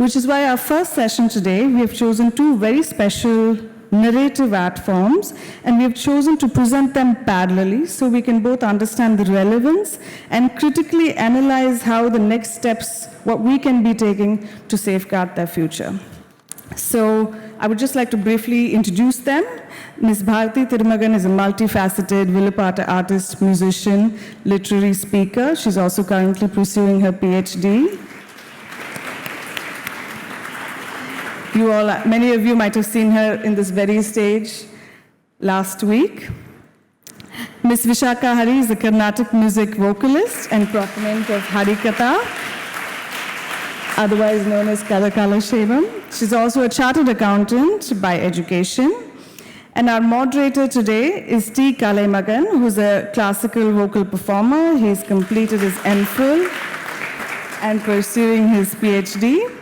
which is why our first session today, we have chosen two very special narrative art forms, and we have chosen to present them parallelly so we can both understand the relevance and critically analyze how the next steps, what we can be taking to safeguard their future. So I would just like to briefly introduce them. Ms. Bharati Thirumagan is a multifaceted Villupatta artist, musician, literary speaker. She's also currently pursuing her PhD. Many of you might have seen her in this very stage last week. Ms. Vishakha Hari is a Carnatic music vocalist and proponent of Harikatha, otherwise known as Kadakala Shevam. She's also a chartered accountant by education. And our moderator today is T. Kalaimagan, who's a classical vocal performer. He's completed his MPhil and pursuing his PhD.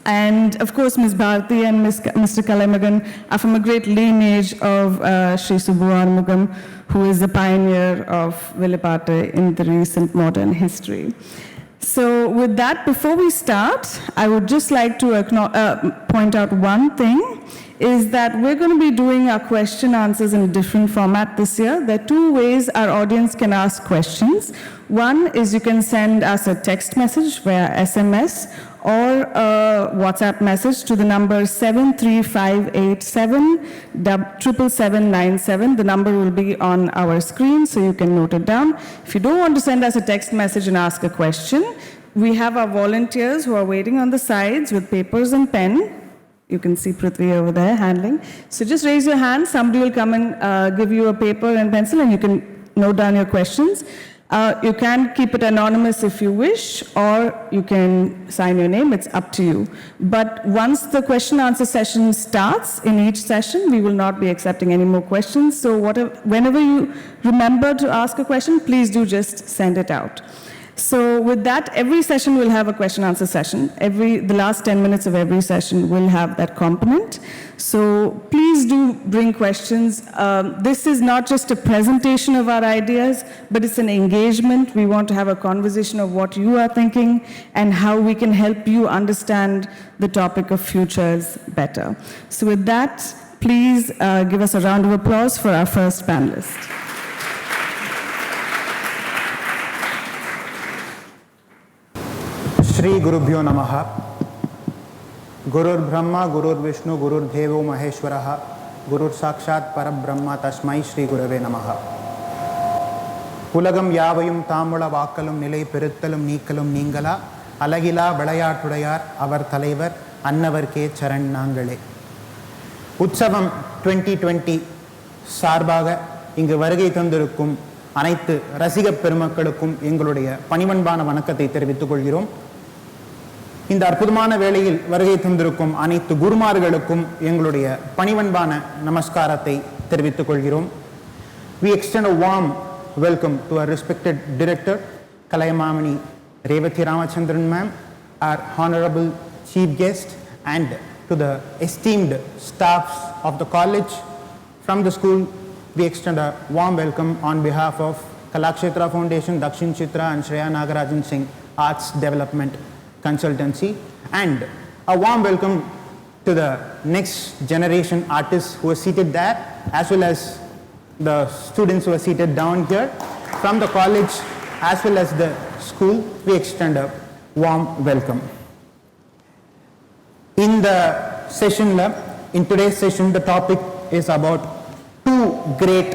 And of course, Ms. Bharati and Mr. Kalaimagan are from a great lineage of Sri Subbu Arumugam, who is the pioneer of Villupatta in the recent modern history. So with that, before we start, I would just like to point out one thing, is that we're going to be doing our question answers in a different format this year. There are two ways our audience can ask questions. One is you can send us a text message via SMS or a WhatsApp message to the number 735877797. The number will be on our screen, so you can note it down. If you don't want to send us a text message and ask a question, we have our volunteers who are waiting on the sides with papers and pen. You can see Prithvi over there handling. So just raise your hand. Somebody will come and give you a paper and pencil, and you can note down your questions. You can keep it anonymous if you wish, or you can sign your name. It's up to you. But once the question-answer session starts, in each session, we will not be accepting any more questions. So whenever you remember to ask a question, please do just send it out. So with that, every session will have a question-answer session. The last 10 minutes of every session will have that component. So please do bring questions. This is not just a presentation of our ideas, but it's an engagement. We want to have a conversation of what you are thinking and how we can help you understand the topic of futures better. So with that, please give us a round of applause for our first panelist. Shri Gurubhyo Namaha. Gurur Brahma, Gurur Vishnu, Gurur Devo Maheshwaraha, Gurur Sakshat Parabrahma Tasmai Shri Gurave Namaha. Ulagam Yavayum Tamula Vakalum Nilai Perithalum Nikalum Ningala, Alagila Badayar Tudayar, Avar Thalaivar, Annavarke Charan Nangale. Utsavam 2020 Sarbaga, Inga Vargai Thandurukum, அனைத்து ரசிக பெருமக்களுக்கும் எங்களுடைய பணிவன்பான வணக்கத்தை தெரிவித்துக் கொள்கிறோம். இந்த அற்புதமான வேளையில் வருகை தந்திருக்கும் அனைத்து குருமார்களுக்கும் எங்களுடைய பணிவன்பான நமஸ்காரத்தை தெரிவித்துக் கொள்கிறோம். We extend a warm welcome to our respected director, Kalaimamani Revathi Ramachandran ma'am, our honorable chief guest, and to the esteemed staffs of the college. From the school, we extend a warm welcome on behalf of Kalakshetra Foundation, Dakshin Chitra and Shreya Nagarajan Singh Arts Development Consultancy, and a warm welcome to the next generation artists who are seated there, as well as the students who are seated down here. From the college as well as the school, we extend a warm welcome. In today's session, the topic is about two great,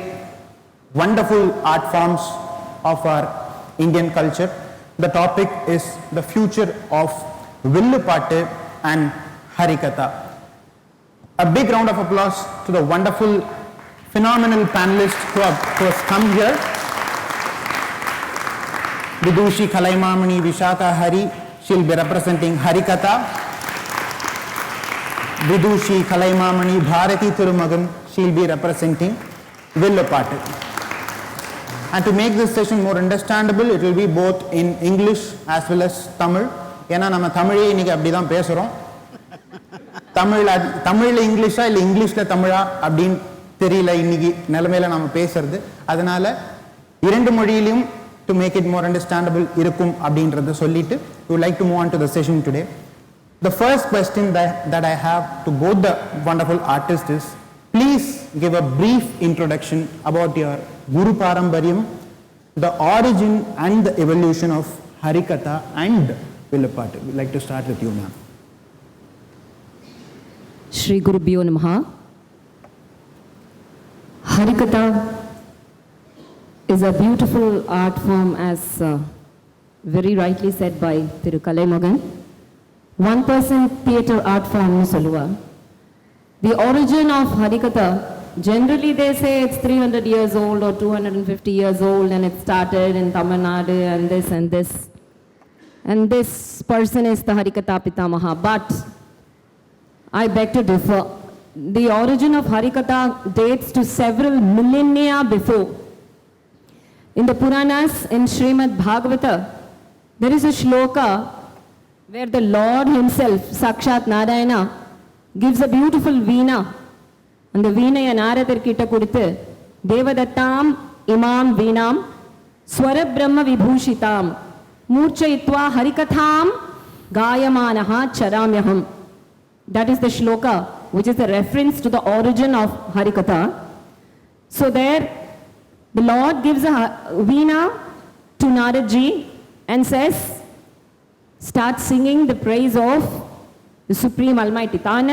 wonderful art forms of our Indian culture. The topic is the future of Villupatta and Harikatha. A big round of applause to the wonderful, phenomenal panelists who have come here. Vidushi Kalaimamani Vishakha Hari, she'll be representing Harikatha. Vidushi Kalaimamani Bharati Thirumagan, she'll be representing Villupatta. And to make this session more understandable, it will be both in English as well as Tamil. ஏன்னா நம்ம தமிழே இன்னைக்கு அப்படி தான் பேசுகிறோம். தமிழில் இங்கிலீஷா இல்லை இங்கிலீஷில் தமிழா அப்படின்னு தெரியல இன்னைக்கு நிலைமையில நம்ம பேசுறது. அதனால இரண்டு மொழியிலும் to make it more understandable இருக்கும் அப்படின்றத சொல்லிட்டு we would like to move on to the session today. The first question that I have to both the wonderful artists is, please give a brief introduction about your Guru Parambaryam, the origin and the evolution of Harikatha and Villupattu. We'd like to start with you, ma'am. Shri Gurubhyo Namaha. Harikatha is a beautiful art form, as very rightly said by Thiru Kalaimagan. 1% theatre art form Solluva. The origin of Harikatha, generally they say it's 300 years old or 250 years old, and it started in Tamil Nadu and this and this. And this person is the Harikatha Pitamaha. But I beg to differ. The origin of Harikatha dates to several millennia before. In the Puranas, in Srimad Bhagavata, there is a shloka where the Lord himself, Sakshat Narayana, gives a beautiful veena. And the veena Naradar Kita Kudithu, Devadattam Imam Veenam, Swara Brahma Vibhushitam, Murchayitva Harikatham Gayamanaha Charamyaham. That is the shloka, which is a reference to the origin of Harikatha. So there, the Lord gives a veena to Naradji and says, start singing the praise of the Supreme Almighty. That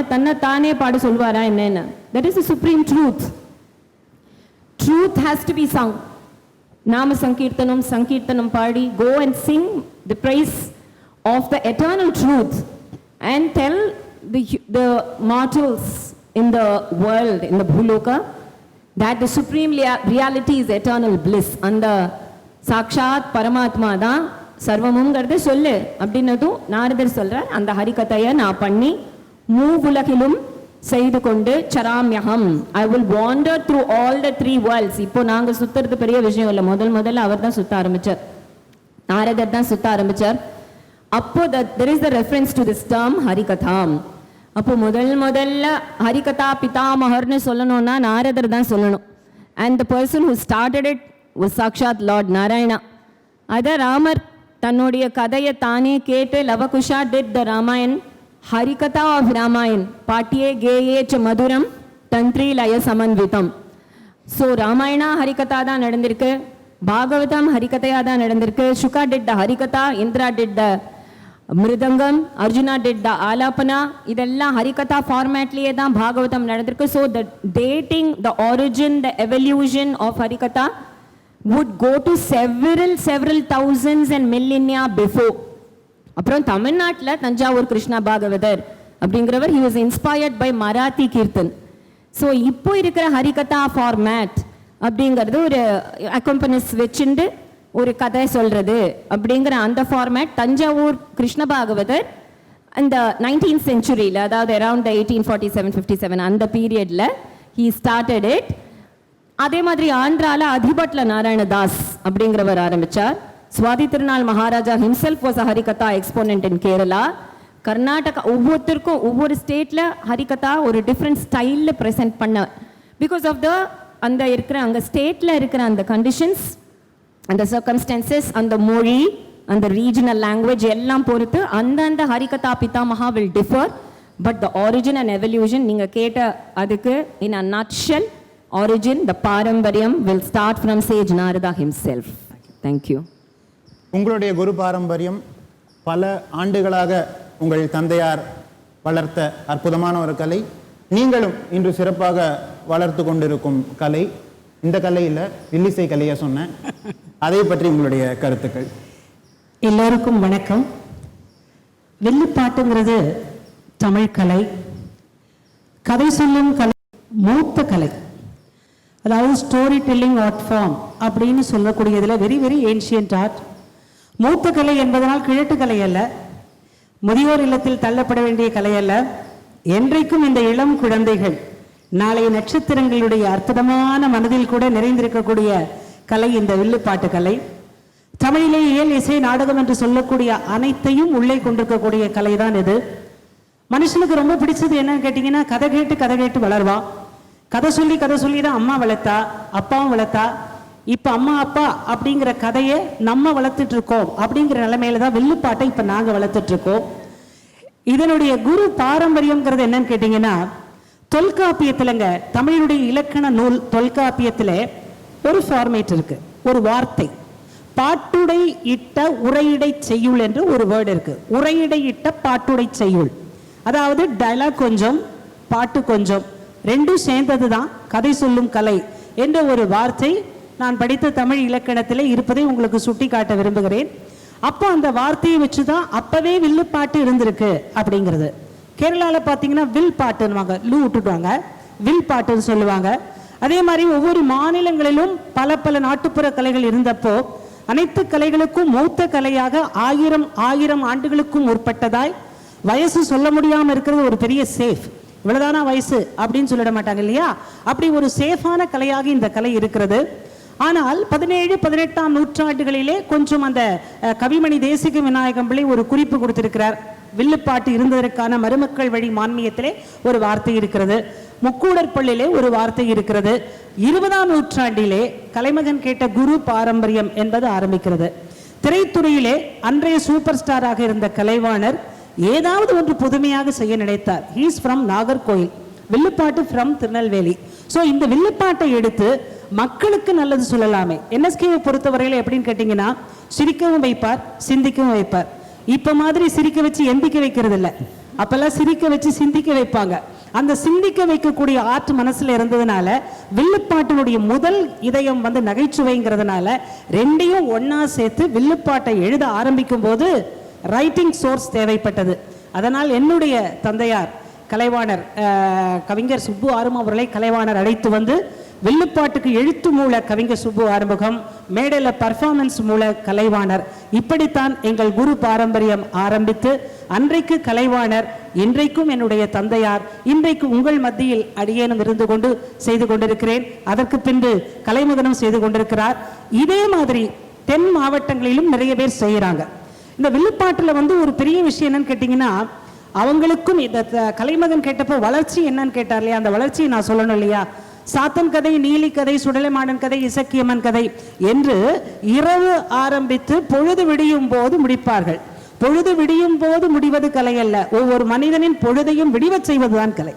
is the supreme truth. Truth has to be sung. Nama Sankirtanam Pardi, go and sing the praise of the eternal truth and tell the mortals in the world, in the Bhuloka, that the supreme reality is eternal bliss. And the Sakshat Paramatma da Sarvamumgarde solle. Abdinadu Naradar solrar. And the Harikataya na panni Moovulakilum Seidu Konde Charamyaham. I will wander through all the three worlds. Ipo Nanga Suttar the Periya Vishayala Modala Avarda Suttaramachar. Naradar dan Suttaramachar. Appo there is the reference to this term Harikatham. அப்போ முதல்ல ஹரிகதா பிதாமகர்னு சொல்லணும்னா நாரதர் தான் சொல்லணும். And the person who started it was Sakshat Lord Narayana. அத ராமர் தன்னுடைய கதையை தானே கேட்டு Lava Kusha did the Ramayan, Harikatha of Ramayan, Patiye Geye Ch Maduram, Tantri Laya Samanvitam. So Ramayana Harikatha தான் நடந்திருக்கு, பாகவதம் ஹரிகதையா தான் நடந்திருக்கு. Shuka did the Harikatha, Indra did the Mridangam, Arjuna did the Alapana. Idella Harikatha formatliye da Bhagavatam nadandirukku. So the dating, the origin, the evolution of Harikatha would go to several thousands and millennia before. Appuram Tamil Nadu Tanjavur Krishna Bhagavathar அப்படிங்கிறவர், he was inspired by Marathi Kirtan. So இப்போ இருக்கிற Harikatha format அப்படிங்கிறது ஒரு accompanist வச்சுண்டு ஒரு கதை சொல்றது அப்படிங்கிற அந்த ஃபார்மேட் தஞ்சாவூர் கிருஷ்ண பாகவதர் அந்த 19th centuryல, அதாவது அரவுண்ட் 1847-57 அந்த பீரியட்ல he started it. அதே மாதிரி ஆந்திரால அதிபட்ல நாராயணதாஸ் அப்படிங்கிறவர் ஆரம்பிச்சார். சுவாதி திருநாள் Maharaja himself was a Harikatha exponent in Kerala. Karnataka ஒவ்வொருத்தருக்கும் ஒவ்வொரு ஸ்டேட்ல ஹரிகதா ஒரு டிஃப்ரெண்ட் ஸ்டைல்ல ப்ரெசென்ட் பண்ண, பிகாஸ் ஆஃப் த அந்த இருக்கிற அங்கே ஸ்டேட்ல இருக்கிற அந்த கண்டிஷன்ஸ், அந்த சர்க்கம்ஸ்டன்சஸ், அந்த மொழி, அந்த ரீஜனல் லாங்குவேஜ் எல்லாம் பொறுத்து அந்தந்த ஹரிகதா பிதாமகா will differ. But the origin and evolution நீங்கள் கேட்ட அதுக்கு in a nutshell origin the பாரம்பரியம் will start from sage Narada himself. Thank you. உங்களுடைய குரு பாரம்பரியம் பல ஆண்டுகளாக உங்கள் தந்தையார் வளர்த்த அற்புதமான ஒரு கலை, நீங்களும் இன்று சிறப்பாக வளர்த்து கொண்டிருக்கும் கலை. இந்த கலையில் வில்லிசை கலையை சொன்னேன், அதை பற்றி உங்களுடைய கருத்துக்கள். எல்லோருக்கும் வணக்கம். வில்லுப்பாட்டுங்கிறது தமிழ் கலை, கதை சொல்லும் கலை, மூத்த கலை, அதாவது ஸ்டோரி டெல்லிங் ஆர்ட் ஃபார்ம் அப்படின்னு சொல்லக்கூடியதில் வெரி வெரி ஏன்ஷியன்ட் ஆர்ட். மூத்த கலை என்பதனால் கிழட்டு கலை அல்ல, முதியோர் இல்லத்தில் தள்ளப்பட வேண்டிய கலை அல்ல. என்றைக்கும் இந்த இளம் குழந்தைகள் நாளைய நட்சத்திரங்களுடைய அற்புதமான மனதில் கூட நிறைந்திருக்கக்கூடிய கலை இந்த வில்லுப்பாட்டு கலை. தமிழிலே இயல், இசை, நாடகம் என்று சொல்லக்கூடிய அனைத்தையும் உள்ளே கொண்டிருக்கக்கூடிய கலை தான் இது. மனுஷனுக்கு ரொம்ப பிடிச்சது என்னன்னு கேட்டிங்கன்னா, கதை கேட்டு வளர்வான். கதை சொல்லி தான் அம்மா வளர்த்தா, அப்பாவும் வளர்த்தா. இப்போ அம்மா அப்பா அப்படிங்கிற கதையை நம்ம வளர்த்துட்டு இருக்கோம் அப்படிங்கிற நிலைமையில தான் வில்லுப்பாட்டை இப்போ நாங்கள் வளர்த்துட்டு இருக்கோம். இதனுடைய குரு பாரம்பரியம்ங்கிறது என்னன்னு கேட்டீங்கன்னா, தொல்காப்பியத்திலங்க தமிழுடைய இலக்கண நூல் தொல்காப்பியத்தில் ஒரு ஃபார்மேட் இருக்கு, ஒரு வார்த்தை. பாட்டுடை இட்ட உரையிடை செய்யுள் என்று ஒரு வேர்டு இருக்கு. உரையிடை இட்ட பாட்டுடை செய்யுள், அதாவது டயலாக் கொஞ்சம் பாட்டு கொஞ்சம் ரெண்டும் சேர்ந்தது தான் கதை சொல்லும் கலை என்ற ஒரு வார்த்தை நான் படித்த தமிழ் இலக்கணத்தில் இருப்பதை உங்களுக்கு சுட்டி காட்ட விரும்புகிறேன். அப்போ அந்த வார்த்தையை வச்சு தான் அப்பவே வில்லுப்பாட்டு இருந்திருக்கு அப்படிங்கிறது. கேரளாவில் பார்த்தீங்கன்னா வில் பாட்டுன்னுவாங்க, லூ விட்டுடுவாங்க, வில் பாட்டுன்னு சொல்லுவாங்க. அதே மாதிரி ஒவ்வொரு மாநிலங்களிலும் பல பல நாட்டுப்புற கலைகள் இருந்தப்போ அனைத்து கலைகளுக்கும் மூத்த கலையாக ஆயிரம் ஆண்டுகளுக்கும் முற்பட்டதாய், வயசு சொல்ல முடியாம இருக்கிறது ஒரு பெரிய சேஃப், இவ்வளவுதானா வயசு அப்படின்னு சொல்லிட மாட்டாங்க இல்லையா, அப்படி ஒரு சேஃபான கலையாக இந்த கலை இருக்கிறது. ஆனால் 17-18ஆம் நூற்றாண்டுகளிலே கொஞ்சம் அந்த கவிமணி தேசிக விநாயகம் பிள்ளை ஒரு குறிப்பு கொடுத்திருக்கிறார். வில்லுப்பாட்டு இருந்ததற்கான மருமக்கள் வழி மான்மியத்திலே ஒரு வார்த்தை இருக்கிறது, முக்கூடர் பள்ளியிலே ஒரு வார்த்தை இருக்கிறது. 20ஆம் நூற்றாண்டிலே கலைமகன் கேட்ட குரு பாரம்பரியம் என்பது ஆரம்பிக்கிறது. திரைத்துறையிலே அன்றைய சூப்பர் ஸ்டாராக இருந்த கலைவாணர் ஏதாவது ஒன்று புதுமையாக செய்ய நினைத்தார். ஹீ இஸ் ஃப்ரம் நாகர்கோயில், வில்லுப்பாட்டு ஃப்ரம் திருநெல்வேலி. ஸோ இந்த வில்லுப்பாட்டை எடுத்து மக்களுக்கு நல்லது சொல்லலாமே. என்எஸ்கேவை பொறுத்தவரையில் எப்படின்னு கேட்டீங்கன்னா, சிரிக்கவும் வைப்பார், சிந்திக்கவும் வைப்பார். இப்ப மாதிரி சிரிக்க வச்சு எந்திக்க வைக்கிறது இல்லை, அப்பெல்லாம் சிரிக்க வச்சு சிந்திக்க வைப்பாங்க. அந்த சிந்திக்க வைக்கக்கூடிய ஆர்ட் மனசுல இருந்ததுனால வில்லுப்பாட்டினுடைய முதல் இதயம் வந்து நகைச்சுவைங்கிறதுனால ரெண்டையும் ஒன்னா சேர்த்து வில்லுப்பாட்டை எழுத ஆரம்பிக்கும் போது ரைட்டிங் சோர்ஸ் தேவைப்பட்டது. அதனால் என்னுடைய தந்தையார் கலைவாணர் கவிஞர் சுப்பு ஆறும் அவர்களை கலைவாணர் அழைத்து வந்து வில்லுப்பாட்டுக்கு எழுத்து மூல கவிஞர் சுப்பு ஆறுமுகம், மேடையில் பர்ஃபார்மன்ஸ் மூல கலைவாணர், இப்படித்தான் எங்கள் குரு பாரம்பரியம் ஆரம்பித்து அன்றைக்கு கலைவாணர், இன்றைக்கும் என்னுடைய தந்தையார், இன்றைக்கு உங்கள் மத்தியில் அடியேனும் இருந்து கொண்டு செய்து கொண்டிருக்கிறேன். அதற்கு பின்பு கலைமகனும் செய்து கொண்டிருக்கிறார். இதே மாதிரி தென் மாவட்டங்களிலும் நிறைய பேர் செய்கிறாங்க. இந்த வில்லுப்பாட்டில் வந்து ஒரு பெரிய விஷயம் என்னன்னு கேட்டிங்கன்னா, அவங்களுக்கும் இந்த கலைமகன் கேட்டப்போ வளர்ச்சி என்னன்னு கேட்டார் இல்லையா, அந்த வளர்ச்சியை நான் சொல்லணும் இல்லையா. சாத்தன் கதை, நீலி கதை, சுடலைமாடன் கதை, இசக்கியம்மன் கதை என்று இரவு ஆரம்பித்து பொழுது விடியும் போது முடிப்பார்கள். பொழுது விடியும் போது முடிவது கலை அல்ல, ஒவ்வொரு மனிதனின் பொழுதையும் விடிவ செய்வதுதான் கலை.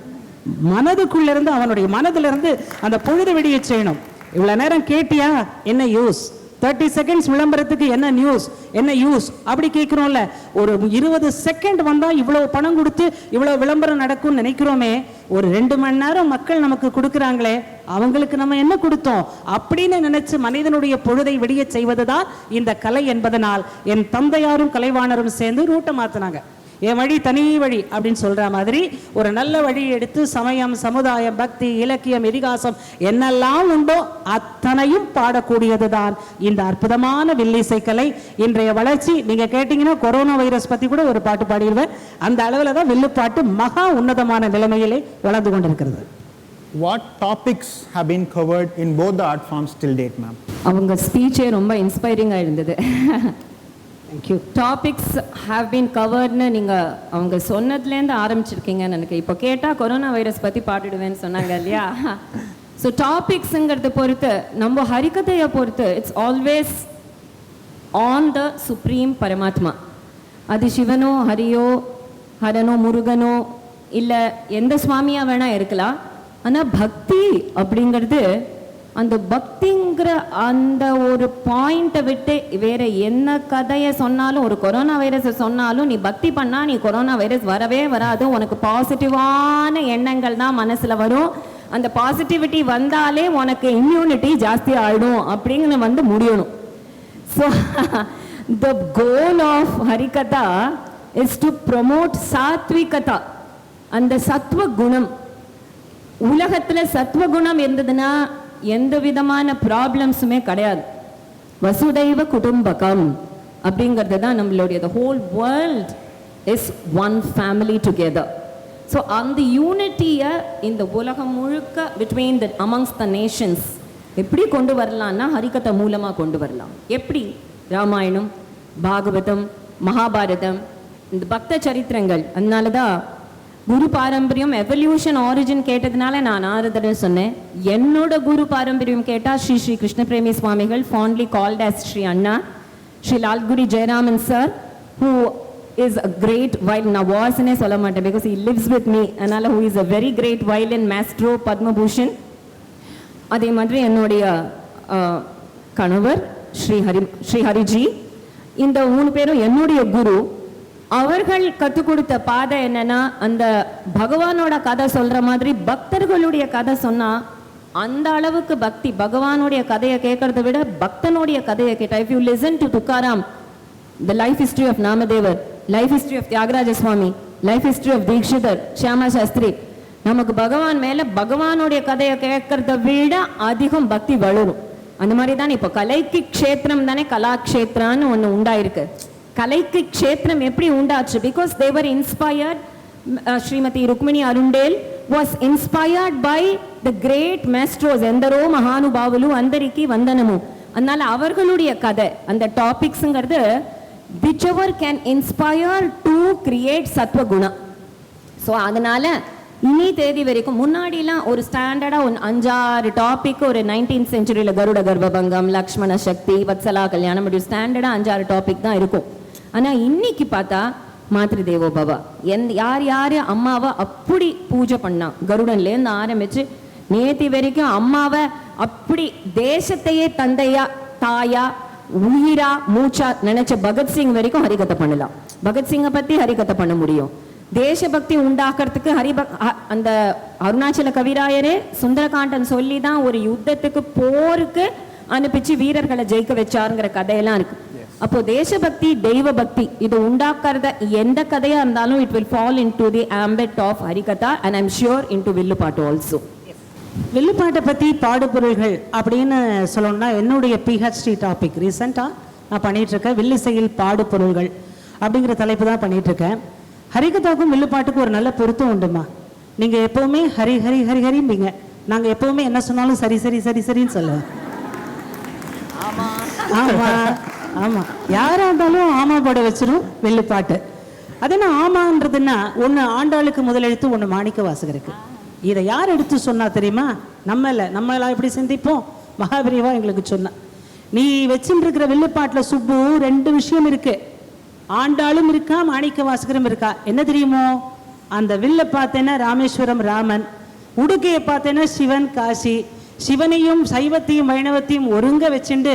மனதுக்குள்ளிருந்து அவனுடைய மனதிலிருந்து அந்த பொழுது விடிய செய்யணும். இவ்வளவு நேரம் கேட்டியா, என்ன யூஸ், 30 செகண்ட்ஸ் விளம்பரத்துக்கு என்ன நியூஸ், என்ன யூஸ் அப்படி கேட்கிறோம்ல. ஒரு 20 செகண்ட் வந்தா இவ்வளவு பணம் கொடுத்து இவ்வளவு விளம்பரம் நடக்கும்னு நினைக்கிறோமே, ஒரு 2 மணி நேரம் மக்கள் நமக்கு கொடுக்குறாங்களே, அவங்களுக்கு நம்ம என்ன கொடுத்தோம் அப்படின்னு நினைச்சு மனிதனுடைய பொழுதை விடிய செய்வதுதான் இந்த கலை என்பதனால் என் தந்தையாரும் கலைவாணரும் சேர்ந்து ரூட்டை மாத்தினாங்க. என் வழி தனி வழி அப்படின்னு சொல்ற மாதிரி ஒரு நல்ல வழியை எடுத்து சமயம், சமுதாயம், பக்தி, இலக்கியம், இதிகாசம் என்னெல்லாம் உண்டோ அத்தனையும் பாடக்கூடியதுதான் இந்த அற்புதமான வில்லிசை கலை. இன்றைய வளர்ச்சி நீங்க கேட்டீங்கன்னா கொரோனா வைரஸ் பத்தி கூட ஒரு பாட்டு பாடிடுவேன். அந்த அளவில் தான் வில்லுப்பாட்டு மகா உன்னதமான நிலைமையிலே வளர்ந்து கொண்டிருக்கிறது. What topics have been covered in both the art forms till date, ma'am? அவங்க ஸ்பீச்சே ரொம்ப இன்ஸ்பைரிங்காக இருந்தது. தேங்க்யூ. டாபிக்ஸ் ஹாவ் பீன் கவர்ட்னு நீங்கள் அவங்க சொன்னதுலேருந்து ஆரம்பிச்சிருக்கீங்கன்னு எனக்கு இப்போ கேட்டால் கொரோனா வைரஸ் பற்றி பாடிடுவேன்னு சொன்னாங்க இல்லையா. ஸோ டாபிக்ஸுங்கிறத பொறுத்து நம்ம ஹரிகதையை பொறுத்து it's always on the supreme பரமாத்மா. அது சிவனோ ஹரியோ ஹரனோ முருகனோ இல்லை எந்த சுவாமியாக வேணால் இருக்கலாம். ஆனால் பக்தி அப்படிங்கிறது, அந்த பக்திங்கிற அந்த ஒரு பாயிண்ட்டை விட்டு வேற என்ன கதையை சொன்னாலும், ஒரு கொரோனா வைரஸை சொன்னாலும் நீ பக்தி பண்ணா நீ கொரோனா வைரஸ் வரவே வராது, உனக்கு பாசிட்டிவான எண்ணங்கள் தான் மனசுல வரும், அந்த பாசிட்டிவிட்டி வந்தாலே உனக்கு இம்யூனிட்டி ஜாஸ்தி ஆயிடும் அப்படிங்கிற வந்து முடியணும். So the goal of Harikatha is to promote சாத்விகதா, அந்த சத்வ குணம். உலகத்துல சத்வ குணம் இருந்ததுன்னா எந்த விதமான ப்ராப்ளம்ஸுமே கிடையாது. வசுதைவ குடும்பகம் அப்படிங்கிறது தான் நம்மளுடைய the whole world is one family together. So அந்த யூனிட்டியை இந்த உலகம் முழுக்க between the amongst the nations எப்படி கொண்டு வரலாம்னா ஹரிகதை மூலமாக கொண்டு வரலாம். எப்படி? ராமாயணம், பாகவதம், மகாபாரதம், இந்த பக்த சரித்திரங்கள். அதனால தான் குரு பாரம்பரியம் எவல்யூஷன் ஆரிஜின் கேட்டதுனால நான் நாரதரை சொன்னேன். என்னோட குரு பாரம்பரியம் கேட்டால் ஸ்ரீ ஸ்ரீ கிருஷ்ண பிரேமி சுவாமிகள், fondly called as Shri Anna, Shri Lalgudi Jayaraman sir, who is a great violin. நான் வாசனே சொல்ல மாட்டேன் because he lives with me. அதனால who is a very great violin maestro Padma Bhushan. அதே மாதிரி என்னுடைய கணவர் ஸ்ரீ ஹரிஜி. இந்த 3 பேரும் என்னுடைய குரு. அவர்கள் கற்றுக் கொடுத்த பாதை என்னன்னா, அந்த பகவானோட கதை சொல்ற மாதிரி பக்தர்களுடைய கதை சொன்னா அந்த அளவுக்கு பக்தி. பகவானுடைய கதையை கேட்கறத விட பக்தனுடைய கதையை கேட்டா, if you listen to Tukaram, the life history of Namadevar, life history of Tyagaraja Swami, life history of Dikshidhar, Shyama Shastri, நமக்கு பகவான் மேல பகவானுடைய கதையை கேட்கறத விட அதிகம் பக்தி வளரும். அந்த மாதிரி தான் இப்போ கலைக்கு க்ஷேத்திரம் தானே கலாக்ஷேத்ரான்னு ஒன்று உண்டாயிருக்கு. கலைக்கு க்ஷேத்திரம் எப்படி உண்டாச்சு? Because they were inspired. Shrimati Rukmini Arundale was inspired by the great maestros. ఎందరో మహానుభావులు అందరికీ వందనము. அதனால அவர்களுடைய கதை அந்த டாபிக்ஸ்ங்கிறது whichever can inspire to create சத்வகுணா. ஸோ அதனால இனி தேதி வரைக்கும் முன்னாடிலாம் ஒரு ஸ்டாண்டர்டா ஒரு 5-6 டாபிக் ஒரு 19th செஞ்சுரியில கருட கர்ப்பபங்கம், லக்ஷ்மண சக்தி, வத்சலா கல்யாணம், அப்படி ஸ்டாண்டர்டா 5-6 டாபிக் தான் இருக்கும். ஆனா இன்னைக்கு பார்த்தா மாத்ரு தேவோ பவ, யார் யாரு அம்மாவை அப்படி பூஜை பண்ணா, கருடன்லேருந்து ஆரம்பிச்சு நேத்தி வரைக்கும் அம்மாவை அப்படி தேசத்தையே தந்தையா தாயா உயிரா மூச்சா நினைச்ச பகத்சிங் வரைக்கும் ஹரிகத்தை பண்ணலாம். பகத்சிங்கை பத்தி ஹரிகத்தை பண்ண முடியும். தேசபக்தி உண்டாக்குறதுக்கு அந்த அருணாச்சல கவிராயரே சுந்தரகாண்டன் சொல்லி தான் ஒரு யுத்தத்துக்கு போருக்கு அனுப்பிச்சு வீரர்களை ஜெயிக்க வச்சாருங்கிற கதையெல்லாம் இருக்கு. அப்போ தேசபக்தி தெய்வ பக்தி இது உண்டாக்குறத எந்த கதையா இருந்தாலும் it will fall into the ambit of Harikatha and I'm sure into வில்லுப்பாட்டு also. வில்லுப்பாட்டை பற்றி பாடுபொருள்கள் அப்படின்னு சொல்லணும்னா என்னுடைய பிஹெச்டி டாபிக் ரீசெண்டாக நான் பண்ணிகிட்ருக்கேன். வில்லிசையில் பாடுபொருள்கள் அப்படிங்கிற தலைப்பு தான் பண்ணிகிட்ருக்கேன். ஹரிகதாவுக்கும் வில்லுப்பாட்டுக்கும் ஒரு நல்ல பொருத்தம் உண்டுமா. நீங்கள் எப்போவுமே ஹரி ஹரி ஹரி ஹரிம்பீங்க, நாங்கள் எப்போவுமே என்ன சொன்னாலும் சரி சரி சரி சரின்னு சொல்லுவேன். ஆமாம் ஆமாம், யாராக இருந்தாலும் ஆமா பாட வச்சிடும் வில்லுப்பாட்டு. அது என்ன ஆமான்றதுன்னா, ஒன்று ஆண்டாளுக்கு முதலெழுத்து, ஒன்று மாணிக்க வாசகருக்கு. இதை யார் எடுத்து சொன்னா தெரியுமா? நம்மளெல்லாம் எப்படி சிந்திப்போம்? மகாபிரிவா எங்களுக்கு சொன்னா. நீ வச்சுட்டு இருக்கிற வில்லுப்பாட்டில் சுப்பு 2 விஷயம் இருக்கு. ஆண்டாளும் இருக்கா, மாணிக்க வாசகரும் இருக்கா. என்ன தெரியுமோ? அந்த வில்ல பார்த்தேன்னா ராமேஸ்வரம் ராமன், உடுக்கையை பார்த்தேன்னா சிவன் காசி. சிவனையும் சைவத்தையும் வைணவத்தையும் ஒருங்க வச்சுட்டு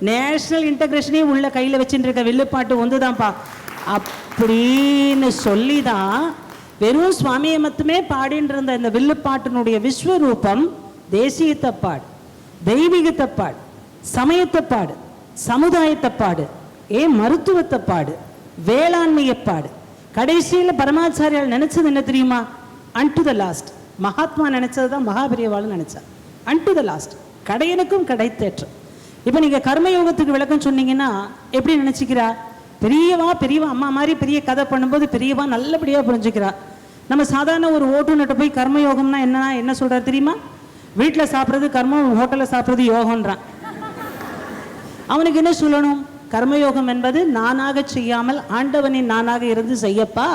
நேஷனல் இன்டகிரேஷனையும் உள்ள கையில் வச்சுட்டு இருக்க வில்லுப்பாட்டு ஒன்றுதான்ப்பா அப்படின்னு சொல்லி தான் வெறும் சுவாமியை மட்டுமே பாடின்னு இருந்த இந்த வில்லுப்பாட்டினுடைய விஸ்வரூபம் தேசியத்தப்பாடு, தெய்வீகத்தப்பாடு, சமயத்தப்பாடு, சமுதாயத்தப்பாடு, மருத்துவத்தப்பாடு, வேளாண்மையப்பாடு. கடைசியில் பரமாச்சாரியால் நினைச்சது என்ன தெரியுமா? And the last. மகாத்மா நினைச்சது தான் மகாபிரியவாள் நினைச்சா. அன்டு த லாஸ்ட், கடையனுக்கும் கடைத்தேற்றம். இப்போ நீங்கள் கர்மயோகத்துக்கு விளக்கம் சொன்னீங்கன்னா எப்படி நினச்சிக்கிறா? பெரியவா அம்மா மாதிரி பெரிய கதை பண்ணும்போது பெரியவா நல்லபடியாக புரிஞ்சுக்கிறா. நம்ம சாதாரண ஒரு ஓட்டுநர்கிட்ட போய் கர்மயோகம்னா என்ன சொல்கிறார் தெரியுமா? வீட்டில் சாப்பிட்றது கர்மம், ஹோட்டலில் சாப்பிட்றது யோகன்றான். அவனுக்கு என்ன சொல்லணும்? கர்மயோகம் என்பது நானாக செய்யாமல் ஆண்டவனின் நானாக இருந்து செய்யப்பா